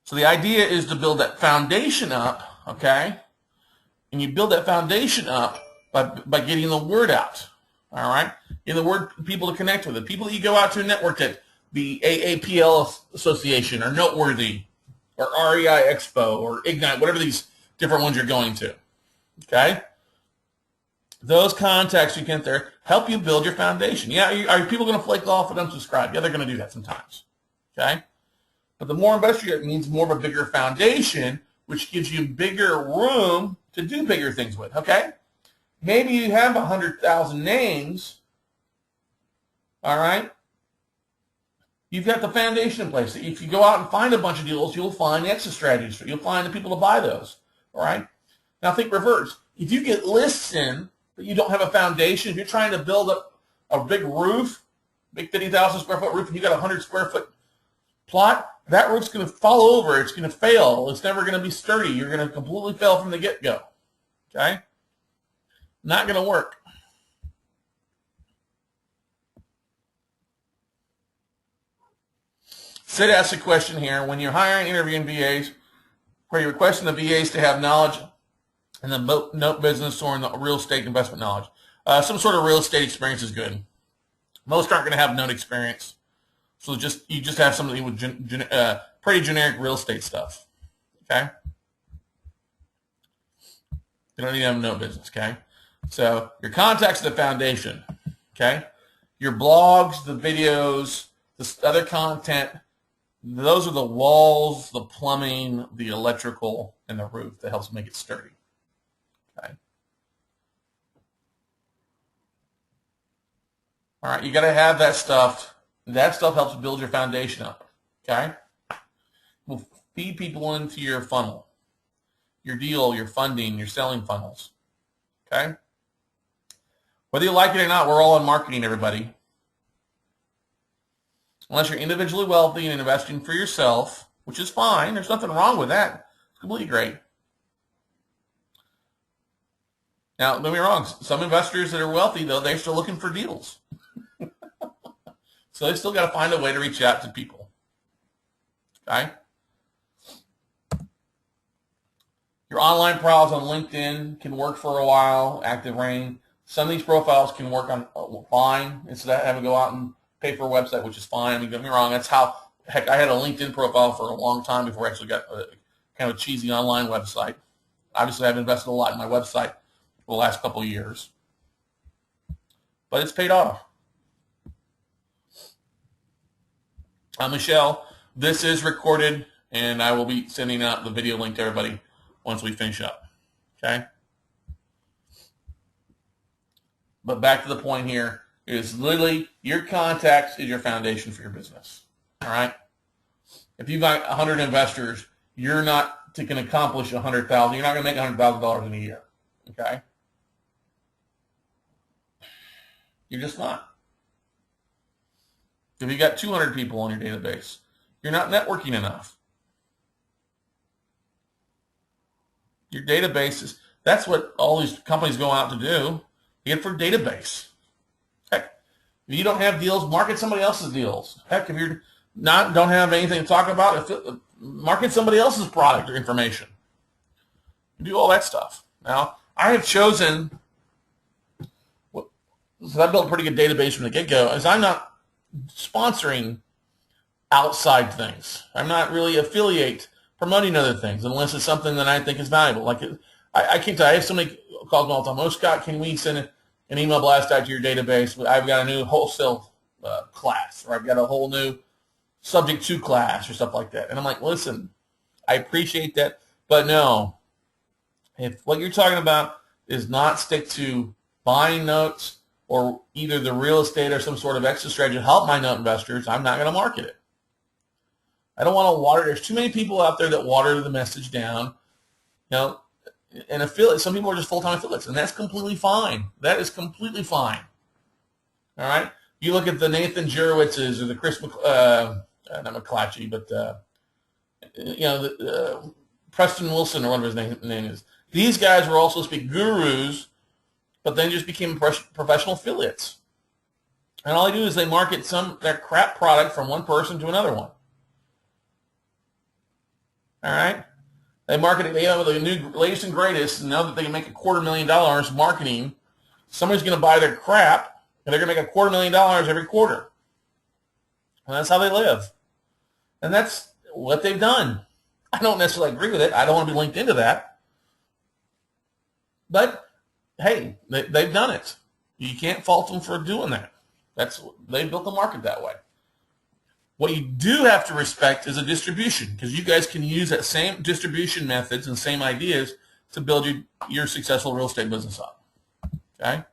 Speaker 1: So the idea is to build that foundation up, okay? And you build that foundation up by getting the word out, all right? Getting the word people to connect with, the people that you go out to network at, the AAPL Association or Noteworthy or REI Expo or Ignite, whatever these different ones you're going to, okay? Those contacts you get there help you build your foundation. Yeah, are people going to flake off and unsubscribe? Yeah, they're going to do that sometimes, okay? But the more investor you get means more of a bigger foundation, which gives you bigger room to do bigger things with, okay? Maybe you have 100,000 names, all right? You've got the foundation in place. If you go out and find a bunch of deals, you'll find exit strategies. You'll find the people to buy those, all right? Now think reverse. If you get lists in, but you don't have a foundation, if you're trying to build up a big roof, big 50,000 square foot roof, and you got a 100 square foot plot, that roof's going to fall over. It's going to fail. It's never going to be sturdy. You're going to completely fail from the get-go, okay? Not going to work. Sid asked a question here. When you're hiring, interviewing VAs, where you're requesting the VAs to have knowledge in the note business or in the real estate investment knowledge, some sort of real estate experience is good. Most aren't going to have note experience. So you just have somebody with pretty generic real estate stuff, okay? You don't need to have a note business, okay? So your contacts are the foundation, okay? Your blogs, the videos, the other content, those are the walls, the plumbing, the electrical, and the roof that helps make it sturdy, okay? All right, you got to have that stuff. That stuff helps build your foundation up, okay? We'll feed people into your funnel, your deal, your funding, your selling funnels, okay? Whether you like it or not, we're all in marketing, everybody. Unless you're individually wealthy and investing for yourself, which is fine. There's nothing wrong with that. It's completely great. Now, don't get me wrong. Some investors that are wealthy, though, they're still looking for deals. So they still got to find a way to reach out to people. Okay? Your online profiles on LinkedIn can work for a while, Active Rain. Some of these profiles can work on fine instead of having to go out and pay for a website, which is fine. I mean, don't get me wrong, that's how Heck, I had a LinkedIn profile for a long time before I actually got kind of a cheesy online website. Obviously, I've invested a lot in my website for the last couple of years, but it's paid off. Michelle, this is recorded, and I will be sending out the video link to everybody once we finish up. Okay? But back to the point here is literally your contacts is your foundation for your business. All right? If you've got 100 investors, you're not can accomplish 100,000. You're not going to make $100,000 in a year. Okay? You're just not. If you've got 200 people on your database, you're not networking enough. Your database is, that's what all these companies go out to do. You get for database. Heck, if you don't have deals, market somebody else's deals. Heck, if you're don't have anything to talk about, market somebody else's product or information. You do all that stuff. Now, I have chosen, so I built a pretty good database from the get-go, is I'm not sponsoring outside things. I'm not really affiliate promoting other things unless it's something that I think is valuable. Like I can't tell you, I have somebody calls me all the time, oh, Scott, can we send an email blast out to your database? I've got a new wholesale class, or I've got a whole new subject to class or stuff like that. And I'm like, listen, I appreciate that, but no, if what you're talking about is not stick to buying notes or either the real estate or some sort of exit strategy to help my note investors, I'm not going to market it. I don't want to water. There's too many people out there that water the message down. And affiliate. Some people are just full-time affiliates, and that's completely fine. That is completely fine. All right. You look at the Nathan Jurowitzes or the Chris, not McClatchy, but Preston Wilson or whatever his name is. These guys were also supposed to be gurus, but then just became professional affiliates. And all they do is they market their crap product from one person to another one. All right? They market it, the new latest and greatest, and now that they can make $250,000 marketing, somebody's going to buy their crap, and they're going to make $250,000 every quarter. And that's how they live. And that's what they've done. I don't necessarily agree with it. I don't want to be linked into that. But, hey, they've done it. You can't fault them for doing that. They built the market that way. What you do have to respect is a distribution, because you guys can use that same distribution methods and same ideas to build your successful real estate business up. Okay?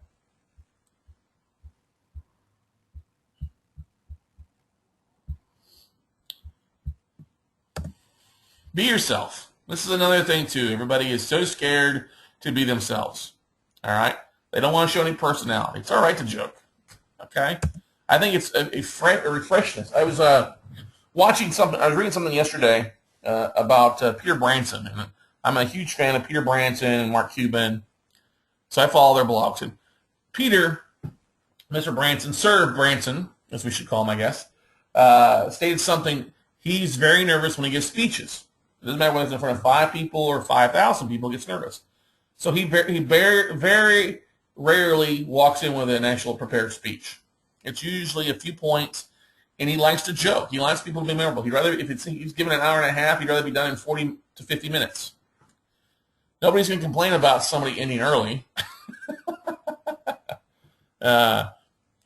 Speaker 1: Be yourself. This is another thing, too. Everybody is so scared to be themselves. All right? They don't want to show any personality. It's all right to joke. Okay? I think it's a refreshness. I was watching something. I was reading something yesterday about Peter Branson, and I'm a huge fan of Peter Branson and Mark Cuban, so I follow their blogs. And Peter, Mr. Branson, Sir Branson, as we should call him, I guess, stated something. He's very nervous when he gives speeches. It doesn't matter whether it's in front of 5 people or 5,000 people, he gets nervous. So he very rarely walks in with an actual prepared speech. It's usually a few points, and he likes to joke. He likes people to be memorable. If he's given an hour and a half, he'd rather be done in 40 to 50 minutes. Nobody's going to complain about somebody ending early.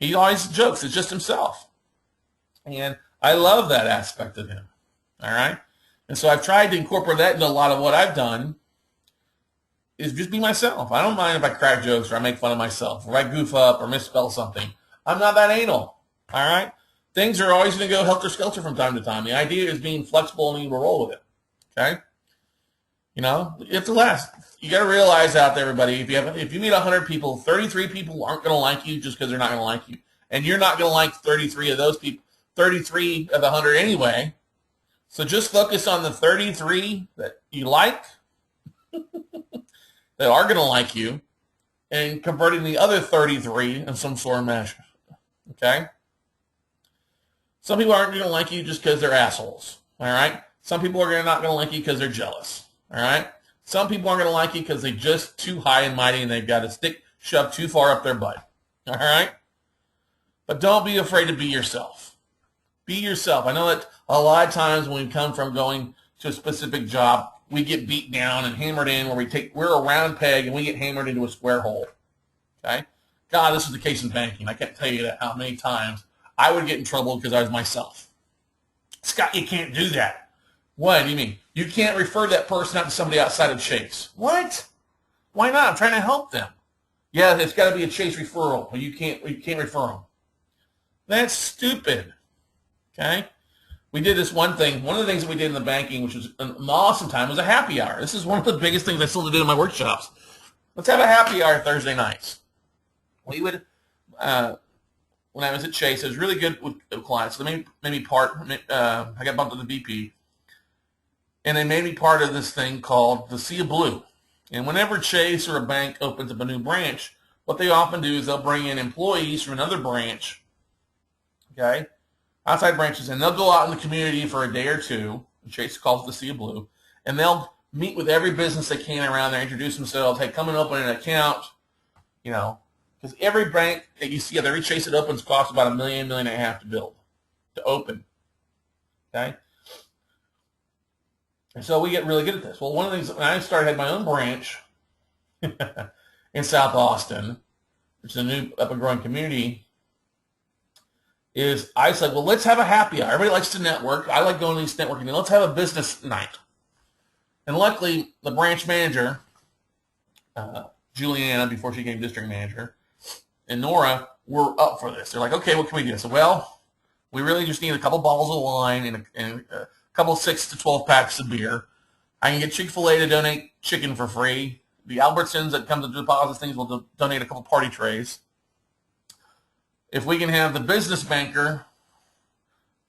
Speaker 1: He always jokes. It's just himself. And I love that aspect of him. All right? And so I've tried to incorporate that into a lot of what I've done is just be myself. I don't mind if I crack jokes or I make fun of myself or I goof up or misspell something. I'm not that anal, all right? Things are always going to go helter-skelter from time to time. The idea is being flexible and you roll with it, okay? You have to last. You got to realize out there, everybody, if you meet 100 people, 33 people aren't going to like you just because they're not going to like you. And you're not going to like 33 of those people, 33 of the 100 anyway. So just focus on the 33 that you like, that are going to like you, and converting the other 33 in some sort of measure. Okay? Some people aren't going to like you just because they're assholes. All right? Some people are not going to like you because they're jealous. All right? Some people aren't going to like you because they're just too high and mighty and they've got a stick shoved too far up their butt. All right? But don't be afraid to be yourself. Be yourself. I know that a lot of times when we come from going to a specific job, we get beat down and hammered in where we're a round peg and we get hammered into a square hole. Okay? God, this is the case in banking. I can't tell you that how many times I would get in trouble because I was myself. Scott, you can't do that. What do you mean? You can't refer that person out to somebody outside of Chase. What? Why not? I'm trying to help them. Yeah, it's got to be a Chase referral. Well, you can't refer them. That's stupid. Okay? We did this one thing. One of the things that we did in the banking, which was an awesome time, was a happy hour. This is one of the biggest things I still do in my workshops. Let's have a happy hour Thursday nights. We would, when I was at Chase, it was really good with clients. So they made me part. I got bumped to the VP, and they made me part of this thing called the Sea of Blue. And whenever Chase or a bank opens up a new branch, what they often do is they'll bring in employees from another branch, okay, outside branches, and they'll go out in the community for a day or two. Chase calls it the Sea of Blue, and they'll meet with every business they can around there, introduce themselves. Hey, come and open an account, you know, because every bank that you see, every Chase that opens costs about $1 million, $1.5 million to build, to open, okay? And so we get really good at this. Well, one of the things, when I had my own branch in South Austin, which is a new up and growing community, is I said, well, let's have a happy hour. Everybody likes to network. I like going to these networking. Let's have a business night. And luckily, the branch manager, Juliana, before she became district manager, and Nora were up for this. They're like, okay, what can we do? I said, well, we really just need a couple bottles of wine and a couple 6 to 12 packs of beer. I can get Chick-fil-A to donate chicken for free. The Albertsons that come to deposit things will donate a couple party trays. If we can have the business banker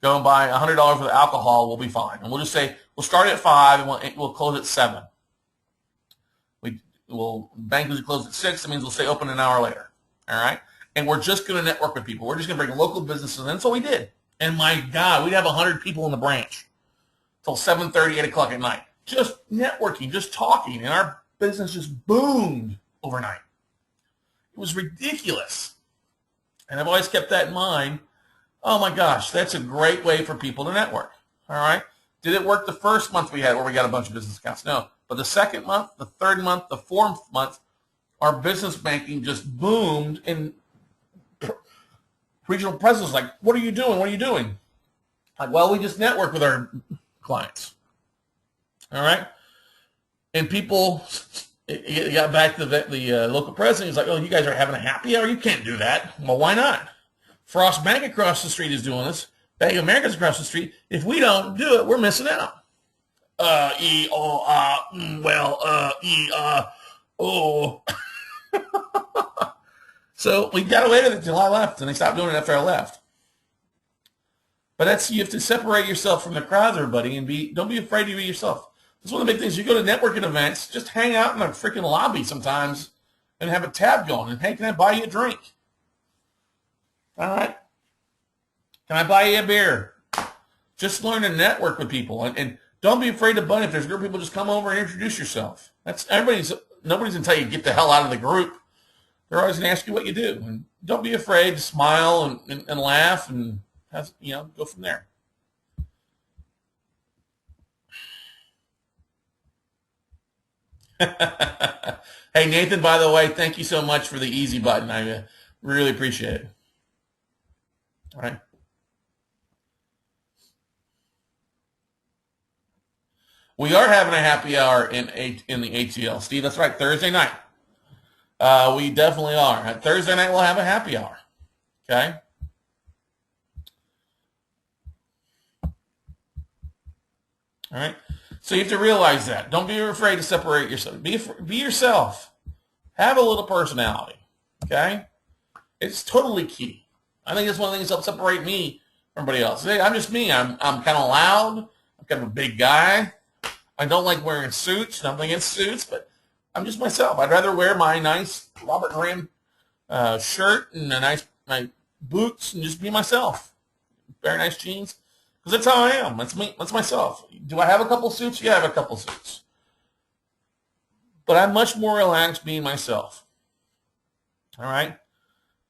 Speaker 1: go and buy $100 worth of alcohol, we'll be fine. And we'll just say, we'll start at 5 and we'll close at 7. Bank usually close at 6. That means we'll stay open an hour later. All right? And we're just going to network with people. We're just going to bring local businesses in. That's what we did. And my God, we'd have 100 people in the branch till 7:30, 8 o'clock at night. Just networking, just talking. And our business just boomed overnight. It was ridiculous. And I've always kept that in mind. Oh my gosh, that's a great way for people to network. All right? Did it work the first month we had where we got a bunch of business accounts? No. But the second month, the third month, the fourth month, our business banking just boomed, and regional presidents like, what are you doing? What are you doing? Like, well, we just network with our clients. All right? And people, it got back to the local president. He's like, oh, you guys are having a happy hour? You can't do that. Well, why not? Frost Bank across the street is doing this. Bank of America's across the street. If we don't do it, we're missing out. Oh. So we got away with it until I left, and they stopped doing it after I left. But you have to separate yourself from the crowd, everybody, and don't be afraid to be yourself. That's one of the big things. You go to networking events, just hang out in the freaking lobby sometimes and have a tab going. And, hey, can I buy you a drink? All right. Can I buy you a beer? Just learn to network with people. And don't be afraid to butt. If there's a group of people, just come over and introduce yourself. Nobody's going to tell you get the hell out of the group. They're always going to ask you what you do. And don't be afraid to smile and laugh and go from there. Hey, Nathan, by the way, thank you so much for the easy button. I really appreciate it. All right. We are having a happy hour in the ATL. Steve, that's right, Thursday night. We definitely are. Thursday night, we'll have a happy hour. Okay? All right? So you have to realize that. Don't be afraid to separate yourself. Be yourself. Have a little personality. Okay? It's totally key. I think that's one of the things that helps separate me from everybody else. Hey, I'm just me. I'm kind of loud. I'm kind of a big guy. I don't like wearing suits. Nothing against suits, but I'm just myself. I'd rather wear my nice Robert Graham shirt and my boots and just be myself. Very nice jeans. Because that's how I am. That's me. That's myself. Do I have a couple suits? Yeah, I have a couple suits. But I'm much more relaxed being myself. All right?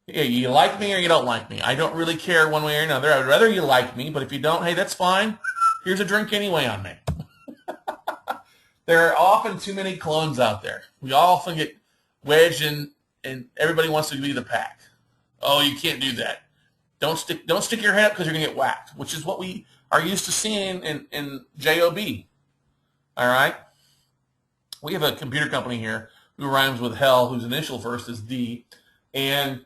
Speaker 1: Yeah, you like me or you don't like me. I don't really care one way or another. I would rather you like me, but if you don't, hey, that's fine. Here's a drink anyway on me. There are often too many clones out there. We often get wedged in, and everybody wants to be the pack. Oh, you can't do that. Don't stick your head up because you're gonna get whacked, which is what we are used to seeing in JOB. All right. We have a computer company here who rhymes with hell, whose initial first is D, and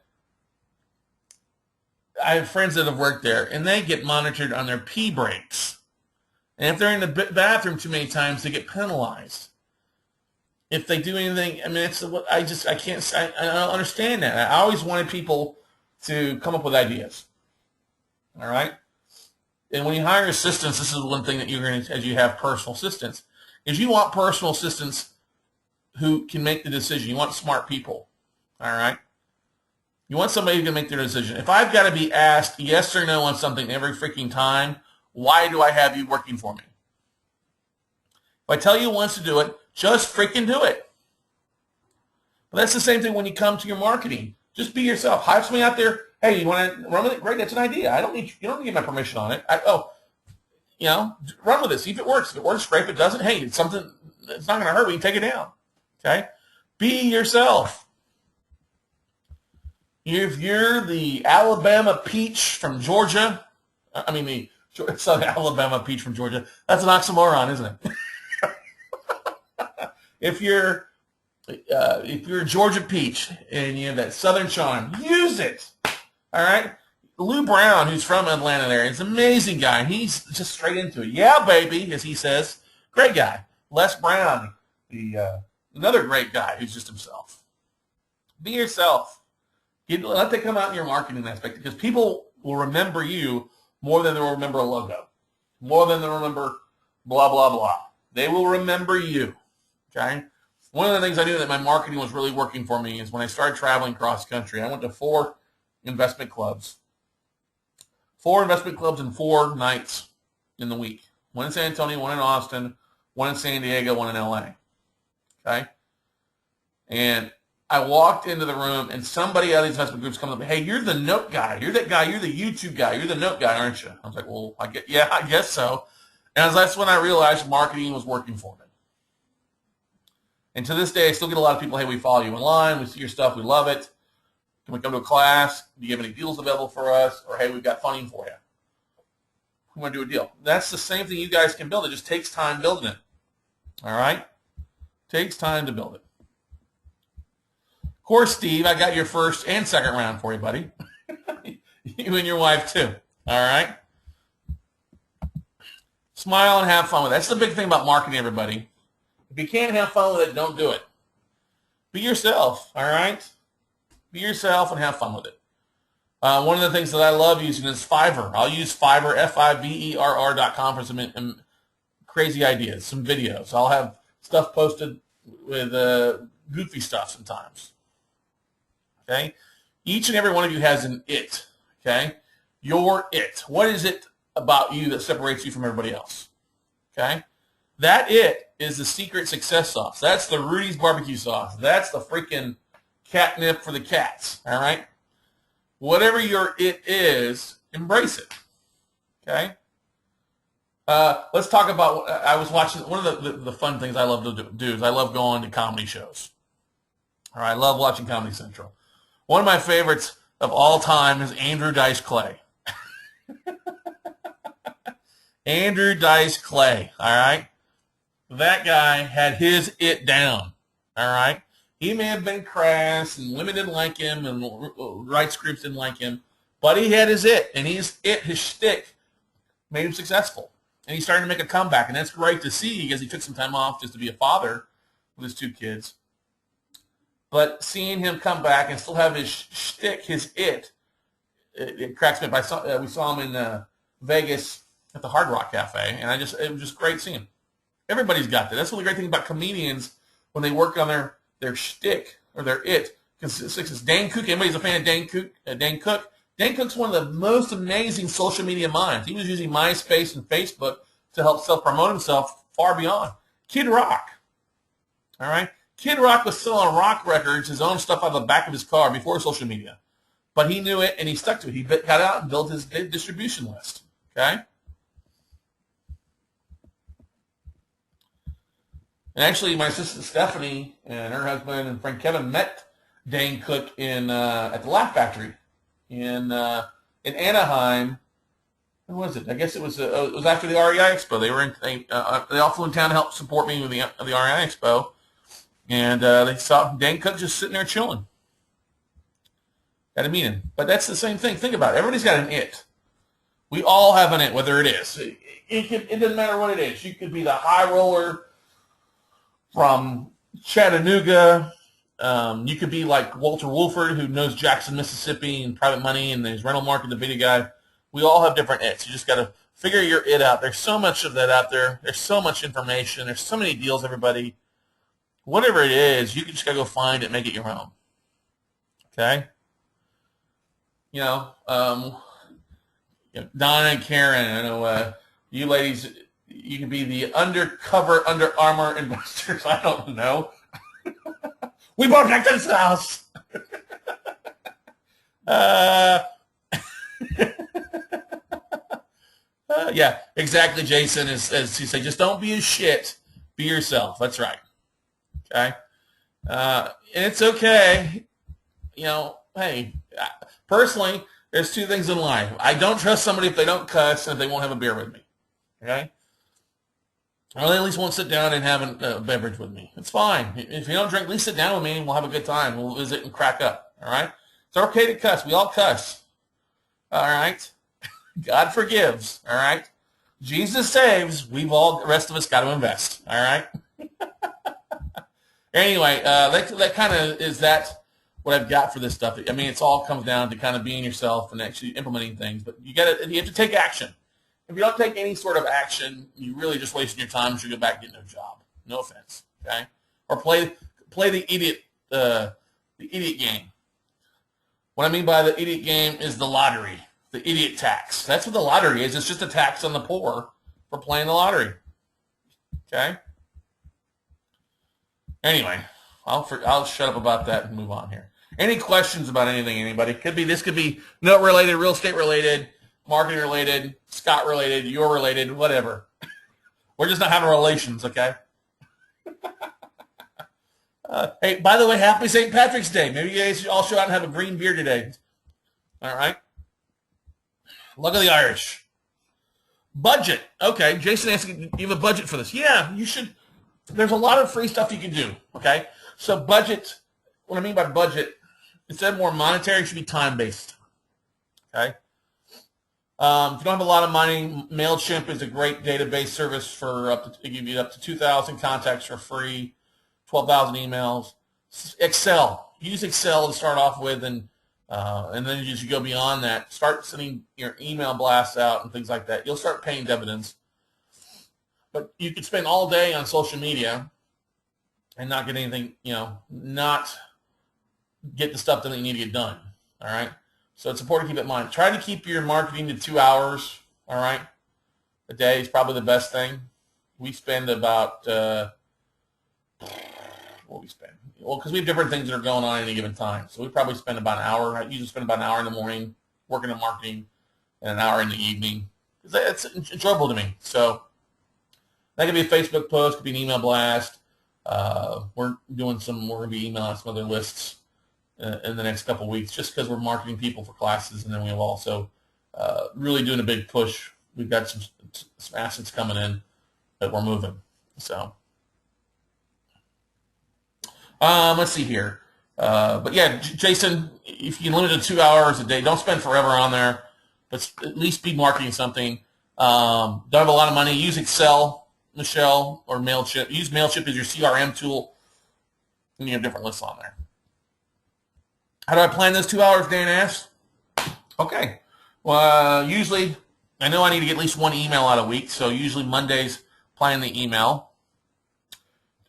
Speaker 1: I have friends that have worked there, and they get monitored on their pee breaks. And if they're in the bathroom too many times, they get penalized. If they do anything, I mean, it's what I don't understand that. I always wanted people to come up with ideas. All right. And when you hire assistants, this is one thing that you're going to, as you have personal assistants, is you want personal assistants who can make the decision. You want smart people. All right. You want somebody who can make their decision. If I've got to be asked yes or no on something every freaking time, why do I have you working for me? If I tell you once to do it, just freaking do it. But that's the same thing when you come to your marketing. Just be yourself. Hire somebody out there. Hey, you want to run with it? Great, that's an idea. You don't need my permission on it. Run with it. See if it works. If it works, great. If it doesn't, hey, it's something. It's not going to hurt. We can take it down. Okay. Be yourself. If you're the Alabama peach from Georgia, the Alabama peach from Georgia, that's an oxymoron, isn't it? If you're a Georgia peach and you have that Southern charm, use it. All right. Lou Brown, who's from Atlanta there, is an amazing guy. He's just straight into it. Yeah, baby, as he says. Great guy. Les Brown, another great guy who's just himself. Be yourself. Let that come out in your marketing aspect because people will remember you more than they'll remember a logo, more than they'll remember blah, blah, blah. They will remember you, okay? One of the things I knew that my marketing was really working for me is when I started traveling cross country, I went to 4 investment clubs. 4 investment clubs in 4 nights in the week. One in San Antonio, one in Austin, one in San Diego, one in LA, okay? And I walked into the room, and somebody out of these investment groups comes up, hey, you're the note guy. You're that guy. You're the YouTube guy. You're the note guy, aren't you? I was like, well, I guess so. And that's when I realized marketing was working for me. And to this day, I still get a lot of people, hey, we follow you online. We see your stuff. We love it. Can we come to a class? Do you have any deals available for us? Or, hey, we've got funding for you. We want to do a deal. That's the same thing you guys can build. It just takes time building it. All right? Takes time to build it. Of course, Steve, I got your first and second round for you, buddy. You and your wife, too. All right? Smile and have fun with it. That's the big thing about marketing, everybody. If you can't have fun with it, don't do it. Be yourself, all right? Be yourself and have fun with it. One of the things that I love using is Fiverr. I'll use Fiverr, Fiverr.com for some crazy ideas, some videos. I'll have stuff posted with goofy stuff sometimes. Okay? Each and every one of you has an it. Okay? Your it. What is it about you that separates you from everybody else? Okay? That it is the secret success sauce. That's the Rudy's barbecue sauce. That's the freaking catnip for the cats. All right? Whatever your it is, embrace it. Okay? Let's talk about, I was watching, one of the fun things I love to do is I love going to comedy shows. All right? I love watching Comedy Central. One of my favorites of all time is Andrew Dice Clay. Andrew Dice Clay, all right? That guy had his it down, all right? He may have been crass and women didn't like him and rights groups didn't like him, but he had his it, and his shtick made him successful. And he started to make a comeback, and that's great to see because he took some time off just to be a father with his 2 kids. But seeing him come back and still have his shtick, his it cracks me up. We saw him in Vegas at the Hard Rock Cafe, and it was just great seeing him. Everybody's got that. That's one of the great things about comedians when they work on their shtick or their it. Because Dane Cook, anybody's a fan of Dane Cook? Dane Cook's one of the most amazing social media minds. He was using MySpace and Facebook to help self-promote himself far beyond. Kid Rock, all right? Kid Rock was selling rock records, his own stuff out of the back of his car before social media. But he knew it, and he stuck to it. He got out and built his distribution list. Okay? And actually, my sister Stephanie and her husband and friend Kevin met Dane Cook at the Laugh Factory in Anaheim. When was it? I guess it was after the REI Expo. They all flew in town to help support me with the REI Expo, and they saw Dane Cook just sitting there chilling. Got to meet him. But that's the same thing. Think about it. Everybody's got an it. We all have an it, whether it is. It doesn't matter what it is. You could be the high roller from Chattanooga. You could be like Walter Wolford, who knows Jackson, Mississippi, and Private Money, and his rental market, the video guy. We all have different its. You just got to figure your it out. There's so much of that out there. There's so much information. There's so many deals, everybody. Whatever it is, you can just got to go find it, make it your own. Okay? Donna and Karen, I know you ladies, you can be the undercover Under Armour investors. I don't know. We bought back to this house. Yeah, exactly, Jason. As he said, just don't be a shit. Be yourself. That's right. Okay? And it's okay. Hey, personally, there's two things in life. I don't trust somebody if they don't cuss and if they won't have a beer with me. Okay? Or they at least won't sit down and have a beverage with me. It's fine. If you don't drink, at least sit down with me and we'll have a good time. We'll visit and crack up. All right? It's okay to cuss. We all cuss. All right? God forgives. All right? Jesus saves. The rest of us got to invest. All right? Anyway, that kind of is what I've got for this stuff. I mean, it all comes down to kind of being yourself and actually implementing things. But you have to take action. If you don't take any sort of action, you're really just wasting your time. You should go back and get no job. No offense, okay? Or play the idiot game. What I mean by the idiot game is the lottery, the idiot tax. That's what the lottery is. It's just a tax on the poor for playing the lottery. Okay. Anyway, I'll shut up about that and move on here. Any questions about anything? Anybody? This could be note related, real estate related, marketing related, Scott related, you're related, whatever. We're just not having relations, okay? Hey, by the way, happy St. Patrick's Day. Maybe you guys all show out and have a green beer today. All right? Look at the Irish. Budget. Okay, Jason asked, do you have a budget for this? Yeah, you should. There's a lot of free stuff you can do, okay? So budget, what I mean by budget, instead of more monetary, it should be time-based, okay? If you don't have a lot of money, MailChimp is a great database service for give you up to 2,000 contacts for free, 12,000 emails. Excel. Use Excel to start off with, and then as you go beyond that, start sending your email blasts out and things like that. You'll start paying dividends. But you could spend all day on social media and not get anything, not get the stuff that you need to get done, all right? So it's important to keep it in mind. Try to keep your marketing to 2 hours, all right? A day is probably the best thing. We spend about, what we spend? Well, because we have different things that are going on at any given time. So we probably spend about an hour. I usually spend about an hour in the morning working on marketing and an hour in the evening. It's enjoyable to me. So that could be a Facebook post, could be an email blast. We're going to be emailing some other lists in the next couple of weeks just because we're marketing people for classes, and then we have also really doing a big push. We've got some assets coming in that we're moving. So let's see here. But yeah, Jason, if you limit it to 2 hours a day, don't spend forever on there, but at least be marketing something. Don't have a lot of money, use Excel, Michelle, or MailChimp. Use MailChimp as your CRM tool, and you have different lists on there. How do I plan those 2 hours, Dan asks? Okay. Well, usually, I know I need to get at least one email out a week, so usually Mondays, plan the email.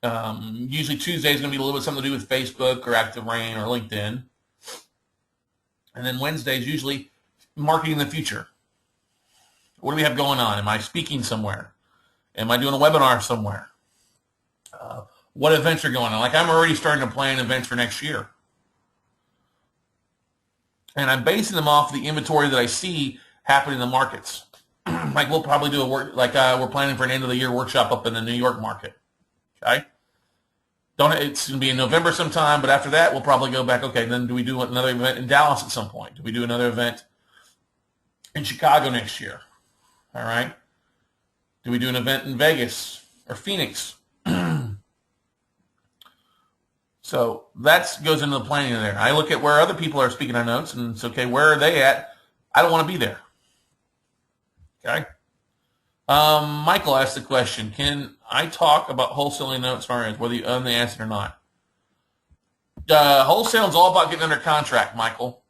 Speaker 1: Usually Tuesday is going to be a little bit something to do with Facebook or ActiveRain or LinkedIn. And then Wednesdays, usually marketing the future. What do we have going on? Am I speaking somewhere? Am I doing a webinar somewhere? What events are going on? Like I'm already starting to plan events for next year. and I'm basing them off the inventory that I see happening in the markets. Like we'll probably do a work, like we're planning for an end of the year workshop up in the New York market. Okay, it's going to be in November sometime, but after that we'll probably go back. Okay, then do we do another event in Dallas at some point? Do we do another event in Chicago next year? All right. Do we do an event in Vegas or Phoenix? So that goes into the planning there. I look at where other people are speaking on notes, and it's okay, where are they at? I don't want to be there. Okay. Michael asked the question, can I talk about wholesaling notes, whether you own the asset or not? Wholesale is all about getting under contract, Michael.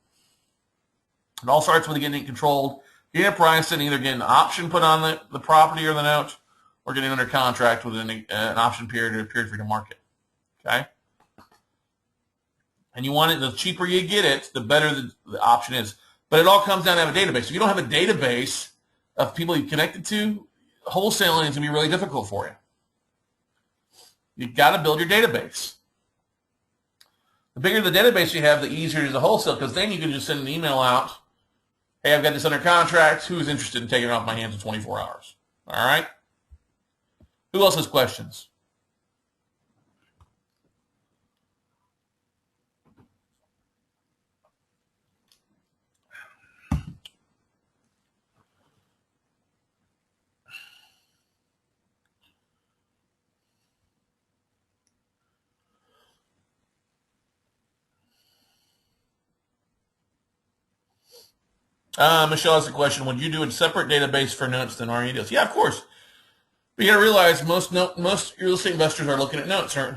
Speaker 1: It all starts with getting it controlled, getting a price, and either getting an option put on the property or the note, or getting under contract with an option period or a period for you to market. Okay? And you want it, the cheaper you get it, the better the option is. But it all comes down to have a database. If you don't have a database of people you connected to, wholesaling is going to be really difficult for you. You've got to build your database. The bigger the database you have, the easier it is to wholesale, because then you can just send an email out, hey, I've got this under contract. Who's interested in taking it off my hands in 24 hours? All right? Who else has questions? Michelle has a question. Would you do a separate database for notes than RE deals? Yeah, of course. But you got to realize most real estate investors are looking at notes, right?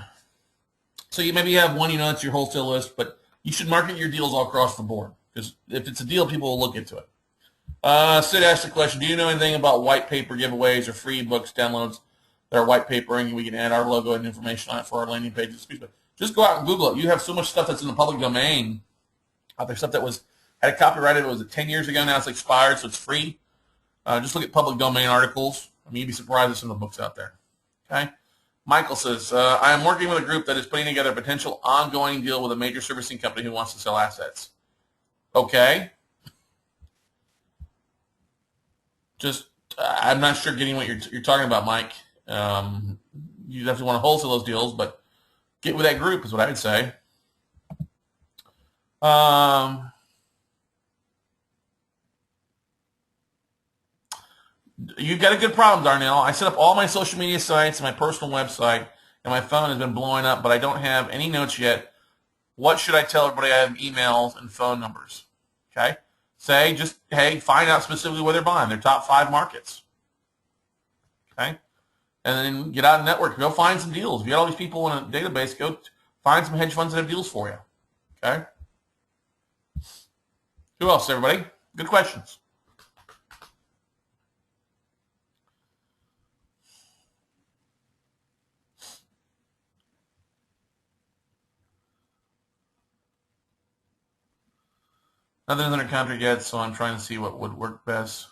Speaker 1: So you maybe have one, it's your wholesale list, but you should market your deals all across the board, because if it's a deal, people will look into it. Sid asked the question, do you know anything about white paper giveaways or free books downloads that are white papering? We can add our logo and information on it for our landing pages. Just go out and Google it. You have so much stuff that's in the public domain out there, stuff that had a copyright, it was 10 years ago, now it's expired, so it's free. Just look at public domain articles. I mean, you'd be surprised at some of the books out there. Okay. Michael says, I am working with a group that is putting together a potential ongoing deal with a major servicing company who wants to sell assets. Okay. Just, I'm not sure getting what you're talking about, Mike. You definitely want to wholesale those deals, but get with that group is what I would say. You've got a good problem, Darnell. I set up all my social media sites and my personal website, and my phone has been blowing up, but I don't have any notes yet. What should I tell everybody? I have emails and phone numbers. Okay? Say, just, hey, find out specifically where they're buying, their top 5 markets. Okay? And then get out and network. Go find some deals. If you got all these people in a database, go find some hedge funds that have deals for you. Okay? Who else, everybody? Good questions. Nothing's under contract yet, so I'm trying to see what would work best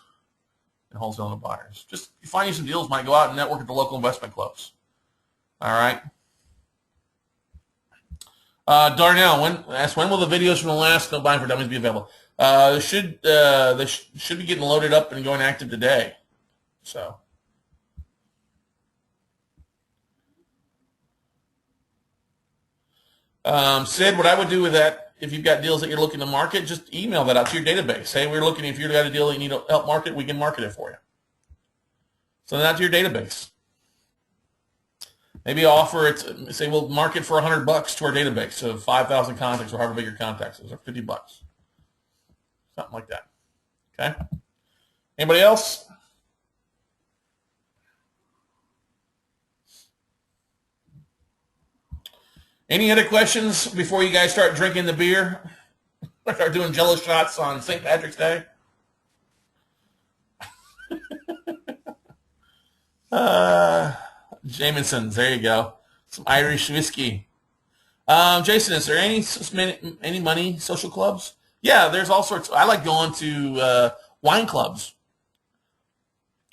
Speaker 1: in wholesaling to buyers. Just find you some deals, Mike. Go out and network at the local investment clubs. All right. Darnell, when will the videos from the last No Buying for Dummies be available? They should be getting loaded up and going active today. So. Sid, what I would do with that, if you've got deals that you're looking to market, just email that out to your database. Hey, we're looking, if you've got a deal that you need help market, we can market it for you. Send that to your database. Maybe offer it, say we'll market for $100 to our database, so 5,000 contacts or however big your contacts is, or $50. Something like that. Okay? Anybody else? Any other questions before you guys start drinking the beer? Start doing Jello shots on St. Patrick's Day? Jameson's, there you go. Some Irish whiskey. Jason, is there any money social clubs? Yeah, there's all sorts. I like going to wine clubs.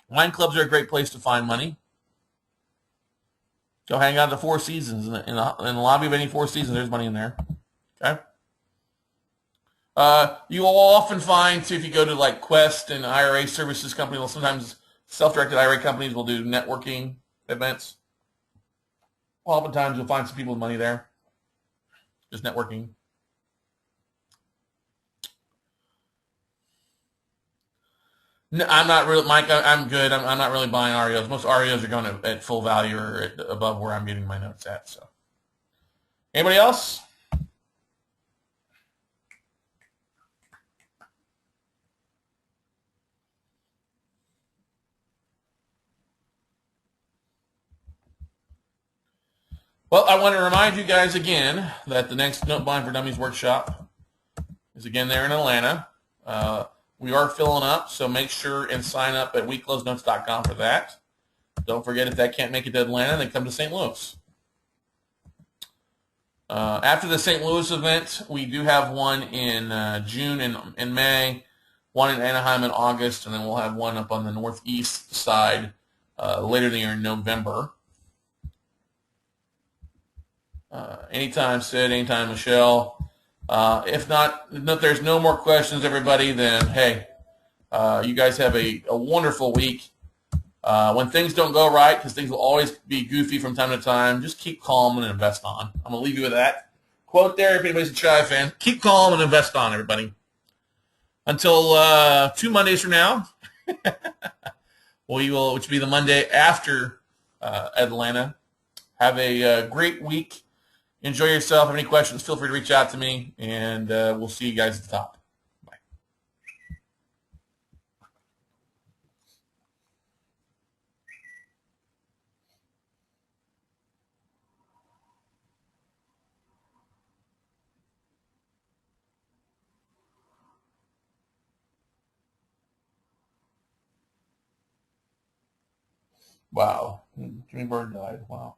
Speaker 1: Wine clubs are a great place to find money. Go hang out at the Four Seasons. In the lobby of any Four Seasons, there's money in there. Okay. You will often find, too, if you go to like Quest and IRA services companies, well, sometimes self-directed IRA companies will do networking events. Oftentimes you'll find some people with money there, just networking. No, I'm not really, Mike. I'm good. I'm not really buying REOs. Most REOs are going at full value or above where I'm getting my notes at. So, anybody else? Well, I want to remind you guys again that the next Note Buying for Dummies workshop is again there in Atlanta. We are filling up, so make sure and sign up at WeCloseNotes.com for that. Don't forget, if that can't make it to Atlanta, then come to St. Louis. After the St. Louis event, we do have one in June and in May, one in Anaheim in August, and then we'll have one up on the northeast side later in the year in November. Anytime, Sid, anytime, Michelle. If there's no more questions, everybody, then hey, you guys have a wonderful week. When things don't go right, because things will always be goofy from time to time, just keep calm and invest on. I'm going to leave you with that quote there. If anybody's a Chai fan, keep calm and invest on, everybody. Until 2 Mondays from now, which will be the Monday after Atlanta. Have a great week. Enjoy yourself. Have any questions, feel free to reach out to me, and we'll see you guys at the top. Bye. Wow. Jimmy Bird died. Wow.